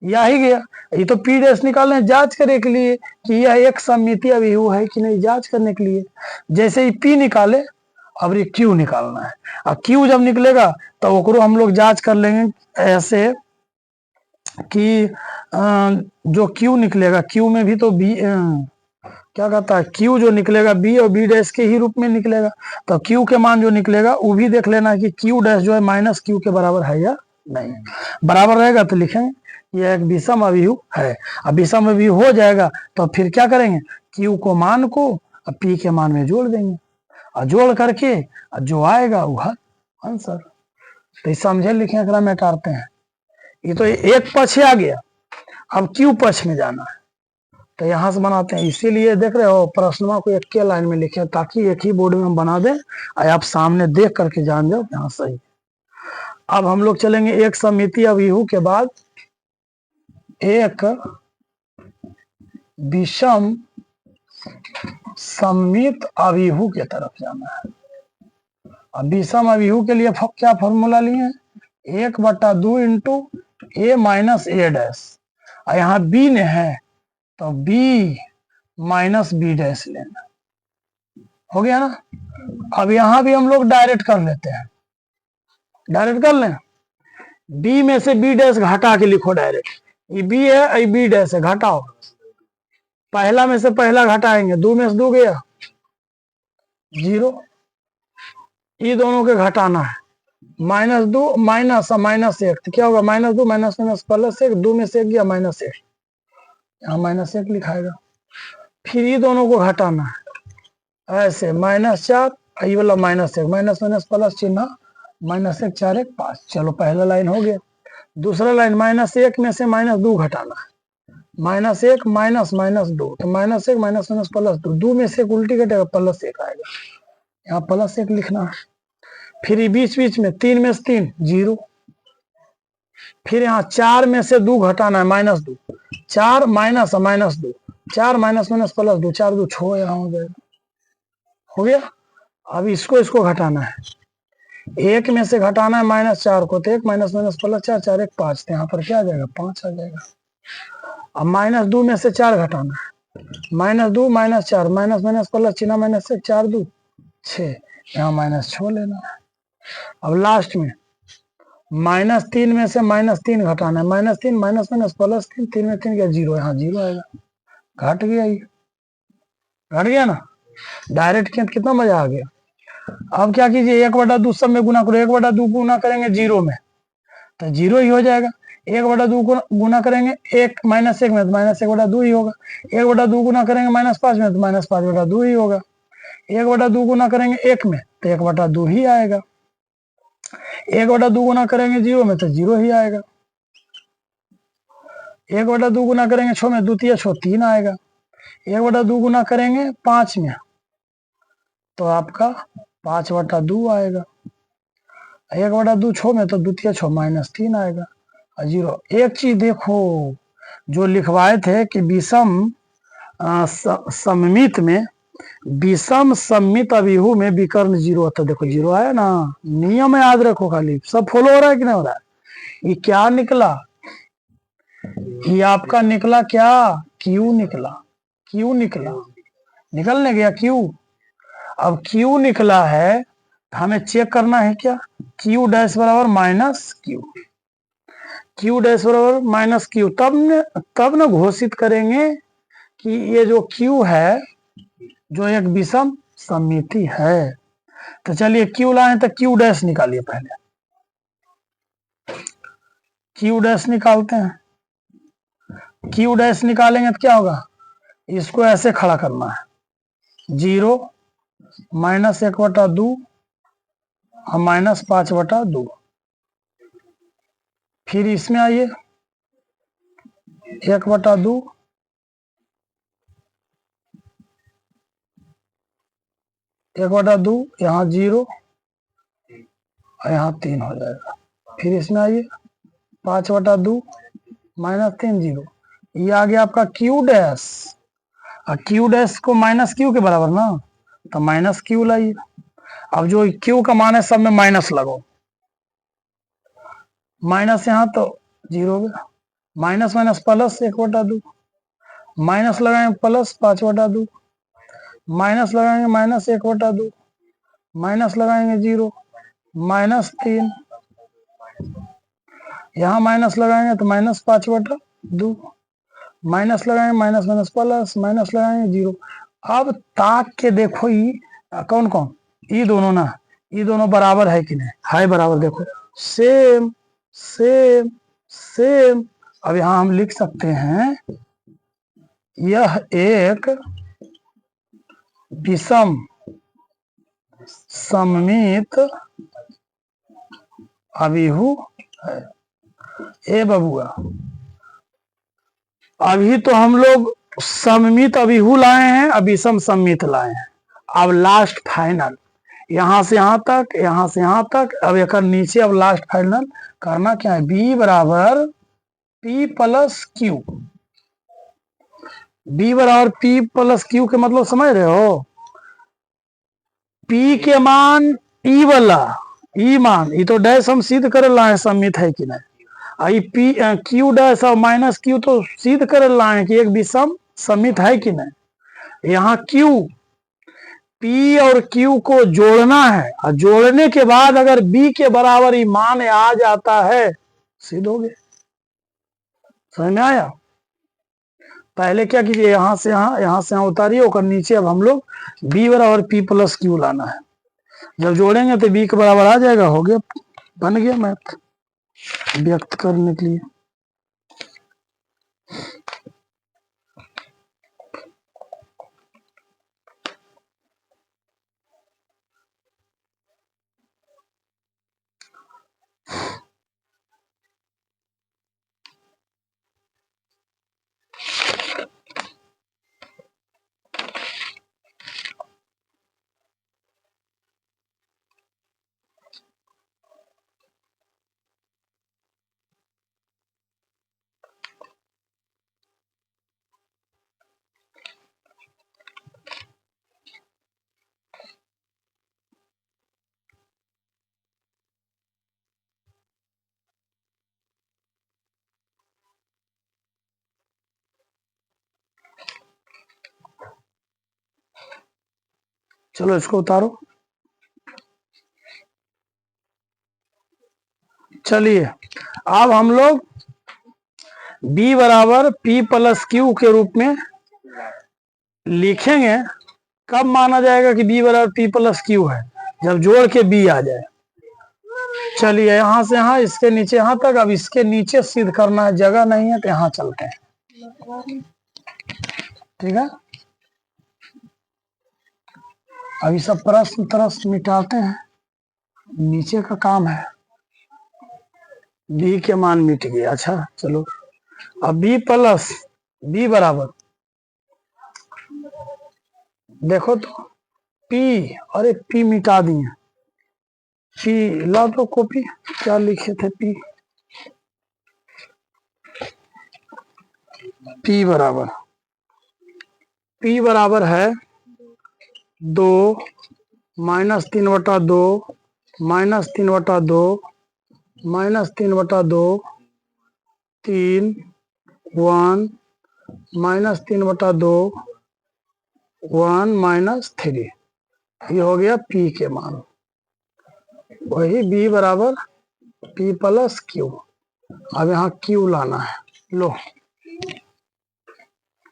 या ही गया। ये तो P डैश निकालना है जांच करने के लिए कि यह एक सममिति अभिहु है कि नहीं, जांच करने के लिए। जैसे ही P निकाले अब ये Q निकालना है। अब Q जब निकलेगा तो ओकरो हम लोग जांच कर लेंगे ऐसे कि जो Q निकलेगा Q में भी तो B क्या कहता है, Q जो निकलेगा B और B डैश के ही रूप में निकलेगा। तो Q के मान जो निकलेगा वो भी देख लेना है कि Q डैश जो है -Q के बराबर है या नहीं। बराबर रहेगा तो लिखेंगे यह एक विषम अभिहु है। अब विषम अभिहु हो जाएगा तो फिर क्या करेंगे, Q को मान को अब P के मान में जोड़ देंगे और जोड़ करके जो आएगा वो आंसर। तो समझे लिखे अगला मिटाते हैं। ये तो एक पक्ष आ गया, अब Q पक्ष में जाना है तो यहाँ से बनाते हैं। इसीलिए देख रहे हो प्रश्नों को एक के लाइन में लिखे ताकि एक ही बोर्ड में हम बना दें और आप सामने देख करके जान जाओ यहाँ सही। अब हम लोग चलेंगे एक समिति अभिहु के बाद एक विषम सममित अभिहु के तरफ जाना है। अब विषम अभिहु के लिए क्या फॉर्मूला लिए हैं, 1/2 इंटू ए माइनस ए डैश, और यहाँ बी ने है तो बी माइनस बी डैश लेना, हो गया ना। अब यहां भी हम लोग डायरेक्ट कर लेते हैं, डायरेक्ट कर लें, बी में से बी डैश घटा के लिखो डायरेक्ट, ये बी है ये बी डैश है, घटाओ, पहला में से पहला घटाएंगे, 2 में से 2 गया 0, ये दोनों के घटाना है, -2 माइनस -1 तो क्या होगा, -2 माइनस +1, 2 में से 1 गया -1, यहाँ -1 लिखाएगा। फिर ये दोनों को घटाना है ऐसे, -4 ये वाला -1, माइनस माइनस प्लस चिन्ह, -1 4 1 5, चलो पहला लाइन हो गया। दूसरा लाइन -1 में से -2 घटाना है, -1 माइनस -2 तो -1 माइनस माइनस +2, 2 में से उल्टी घटेगा +1 आएगा, यहाँ +1 लिखना है। फिर बीच बीच में 3 में से 3 0, फिर यहाँ 4 में से 2 घटाना है -2, 4 माइनस -2, 4 माइनस माइनस +2, 4 2 6 यहाँ हो जाएगा, हो गया। अब इसको घटाना है, 1 में से घटाना है -4 को, तो 1 माइनस माइनस +4 4 1 5, तो यहाँ पर क्या आ जाएगा 5 आ जाएगा। अब -2 में से 4 घटाना है, -2 -4 माइनस माइनस प्लस चिन्ह -1 4 2 6, यहाँ -6 लेना है। अब लास्ट में -3 में से -3 घटाना है, -3 माइनस माइनस +3, 3 में 3 गया 0, यहाँ 0 आएगा, घट गया, ये घट गया ना। डायरेक्ट कितना मजा आ गया। अब क्या कीजिए, 1/2 सब में गुना करो, 1/2 गुना करेंगे 0 में तो 0 ही हो जाएगा, 1/2 गुना करेंगे 1 -1 में तो -1/2 ही होगा, 1/2 गुना करेंगे -5 में तो -5/2 ही होगा, 1/2 गुना करेंगे 1 में तो 1/2 ही आएगा, 1/2 गुना करेंगे 0 में तो 0 ही आएगा, 1/2 गुना करेंगे 6 में, 2 3 6 3 आएगा, 1/2 गुना करेंगे 5 में तो आपका 5/2 आएगा, 1/2 6 में तो 2 3 6 -3 आएगा, 0। एक चीज देखो, जो लिखवाए थे कि विषम सममित में, विषम सममित अभिहु में विकर्ण 0 होता है, देखो 0 आया ना। नियम याद रखो, खाली सब फॉलो हो रहा है कि नहीं हो रहा है। ये क्या निकला, ये आपका निकला क्या, क्यू निकला, क्यू निकला, निकलने गया क्यू। अब क्यू निकला है, हमें चेक करना है क्या, क्यू डैश बराबर माइनस क्यू, क्यू डैश बराबर माइनस क्यू, तब न घोषित करेंगे कि ये जो क्यू है जो एक विषम सममिति है। तो चलिए क्यू लाए तो क्यू डैश निकालिए, पहले क्यू डैश निकालते हैं। क्यू डैश निकालेंगे तो क्या होगा, इसको ऐसे खड़ा करना है, 0 -1/2 और -5/2, फिर इसमें आइए 1/2, 1/2, यहाँ 0 और यहाँ 3 हो जाएगा, फिर इसमें आइए 5/2 -3 0, ये आ गया आपका क्यू डैश, और क्यू डैश को माइनस क्यू के बराबर ना, तो माइनस क्यू लाइए। अब जो क्यू का मान है सब में माइनस लगाओ, माइनस यहाँ तो 0 हो गया, माइनस माइनस प्लस 1/2, माइनस लगाएंगे प्लस 5/2, माइनस लगाएंगे -1/2, माइनस लगाएंगे 0 -3, यहाँ माइनस लगाएंगे तो -5/2, माइनस लगाएंगे माइनस माइनस प्लस, माइनस लगाएंगे 0। अब ताक के देखो ये कौन कौन, ये दोनों ना, ये दोनों बराबर है कि नहीं, है बराबर, देखो सेम सेम सेम। अब यहाँ हम लिख सकते हैं यह एक विषम सममित अभिहु है। ए बबुआ, अभी तो हम लोग सममित अभिहु लाए हैं, अब विषम सममित लाए हैं। अब लास्ट फाइनल, यहां से यहां तक, यहां से यहां तक, अब एक नीचे, अब लास्ट फाइनल करना क्या है, बी बराबर P + Q, बी बराबर पी प्लस क्यू के मतलब समझ रहे हो? पी के मान ई वाला, ई मान ये तो डैश हम सिद्ध कर लाए समित है कि नहीं, आई पी क्यू डैश और माइनस क्यू तो सिद्ध कर लाए कि एक विषम समित है कि नहीं। यहाँ क्यू, पी और क्यू को जोड़ना है और जोड़ने के बाद अगर बी के बराबर ही मान आ जाता है सिद्ध हो गया। समझ में आया? पहले क्या कीजिए, यहां से यहां से यहां उतारिए और नीचे अब हम लोग बी बराबर पी प्लस क्यू लाना है। जब जोड़ेंगे तो बी के बराबर आ जाएगा, हो गया, बन गया मैथ व्यक्त करने के लिए। चलो इसको उतारो। चलिए अब हम लोग b बराबर p प्लस क्यू के रूप में लिखेंगे। कब माना जाएगा कि b बराबर p प्लस क्यू है? जब जोड़ के b आ जाए। चलिए यहां से यहां, इसके नीचे यहां तक, अब इसके नीचे सिद्ध करना है, जगह नहीं है तो यहां चलते हैं। ठीक है, अभी सब प्रश्न प्रश्न मिटाते हैं, नीचे का काम है। बी के मान मिट गए। अच्छा चलो, अब बी प्लस बी बराबर, देखो तो पी, अरे पी मिटा दिए, पी ला दो कॉपी, क्या लिखे थे पी, पी बराबर है 2 -3/2 -3/2 -3/2 3 1 -3/2 1 -3। ये हो गया पी के मान। वही बी बराबर पी प्लस क्यू। अब यहाँ क्यू लाना है, लो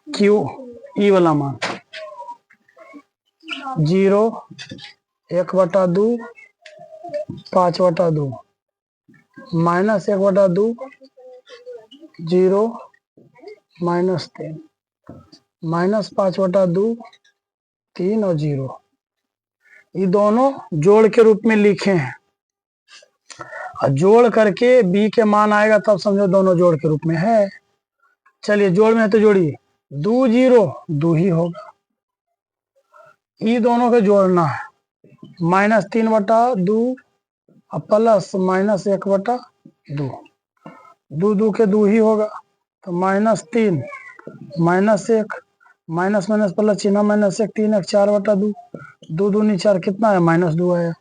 क्यू ई वाला मान 0 1/2 5/2 -1/2 0 -3 -5/2 3 और 0। ये दोनों जोड़ के रूप में लिखे हैं, और जोड़ करके बी के मान आएगा तब समझो दोनों जोड़ के रूप में है। चलिए जोड़ में है तो जोड़िए, 2 0 2 ही होगा। ये दोनों को जोड़ना है, -3/2 प्लस -1/2, 2 2 के 2 ही होगा, तो -3 -1 माइनस माइनस प्लस चिन्ह -1 3 1 4/2, 2 दूनी 4 कितना है -2 आया,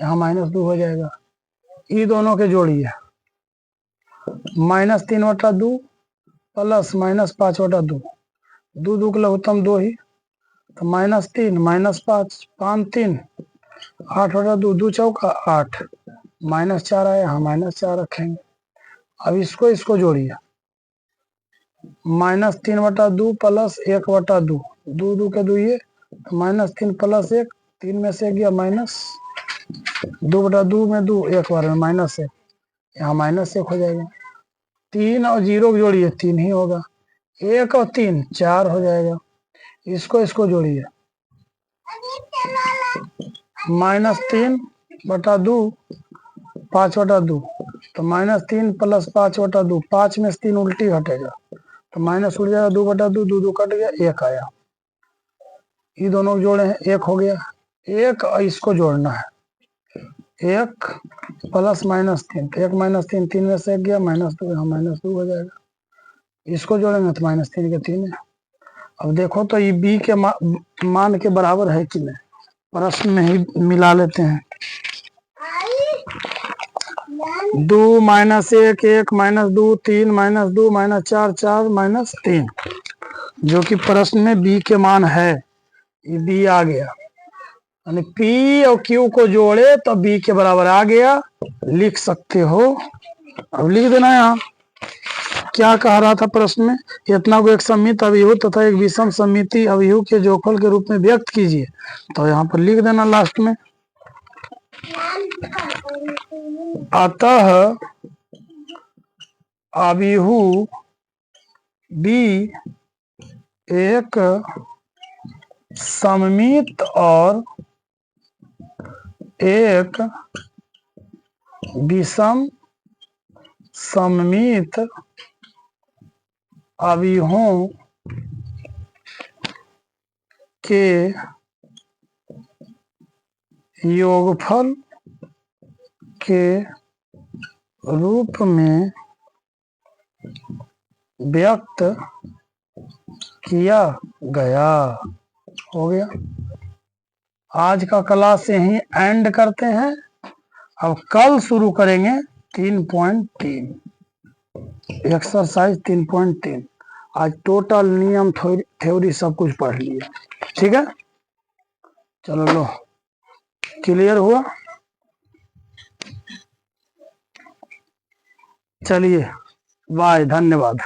यहाँ -2 हो जाएगा। ये दोनों के जोड़िए, -3/2 प्लस -5/2, 2 2 के लघुत्तम 2 ही, तो -3 -5 5 3 8/2, 2 चौका 8, -4 आया, यहाँ -4 रखेंगे। अब इसको जोड़िए, -3/2 प्लस 1/2, 2 2 के 2 ये, -3 प्लस 1, 3 में से गया -2/2 में 2, एक बार में -1, यहाँ -1 हो जाएगा। 3 और 0 जोड़िए 3 ही होगा, 1 और 3 4 हो जाएगा। इसको जोड़िए, -3/2 5/2, तो -3 प्लस 5/2, 5 में से 3 उल्टी हटेगा तो माइनस उड़ जाएगा, 2/2, 2 2 कट गया, 1 आया। ये दोनों जोड़े हैं, 1 हो गया। 1 और इसको जोड़ना है, 1 प्लस -3, तो 1 -3 3 में से 1 गया, -2, यहाँ -2 हो जाएगा। इसको जोड़ेंगे तो -3 के 3 है, अब देखो तो ये बी के मान के बराबर है कि नहीं, प्रश्न में ही मिला लेते हैं। 2 minus 1 1 minus 2 3 minus 2 minus 4 4 minus 3, जो कि प्रश्न में बी के मान है, ये बी आ गया। यानी पी और क्यू को जोड़े तो बी के बराबर आ गया, लिख सकते हो। अब लिख देना यहाँ क्या कह रहा था प्रश्न में, इतना को एक सममित अभिहु तथा एक विषम सममिति अभिहु के जोगफल के रूप में व्यक्त कीजिए। तो यहाँ पर लिख देना लास्ट में, अतः अभिहु बी एक सममित और एक विषम सममित अभिहुओं के योगफल के रूप में व्यक्त किया गया। हो गया। आज का क्लास यहीं एंड करते हैं। अब कल शुरू करेंगे 3.3 एक्सरसाइज 3.3। आज टोटल नियम थ्योरी सब कुछ पढ़ लिया। ठीक है, चलो लो, क्लियर हुआ। चलिए बाय, धन्यवाद।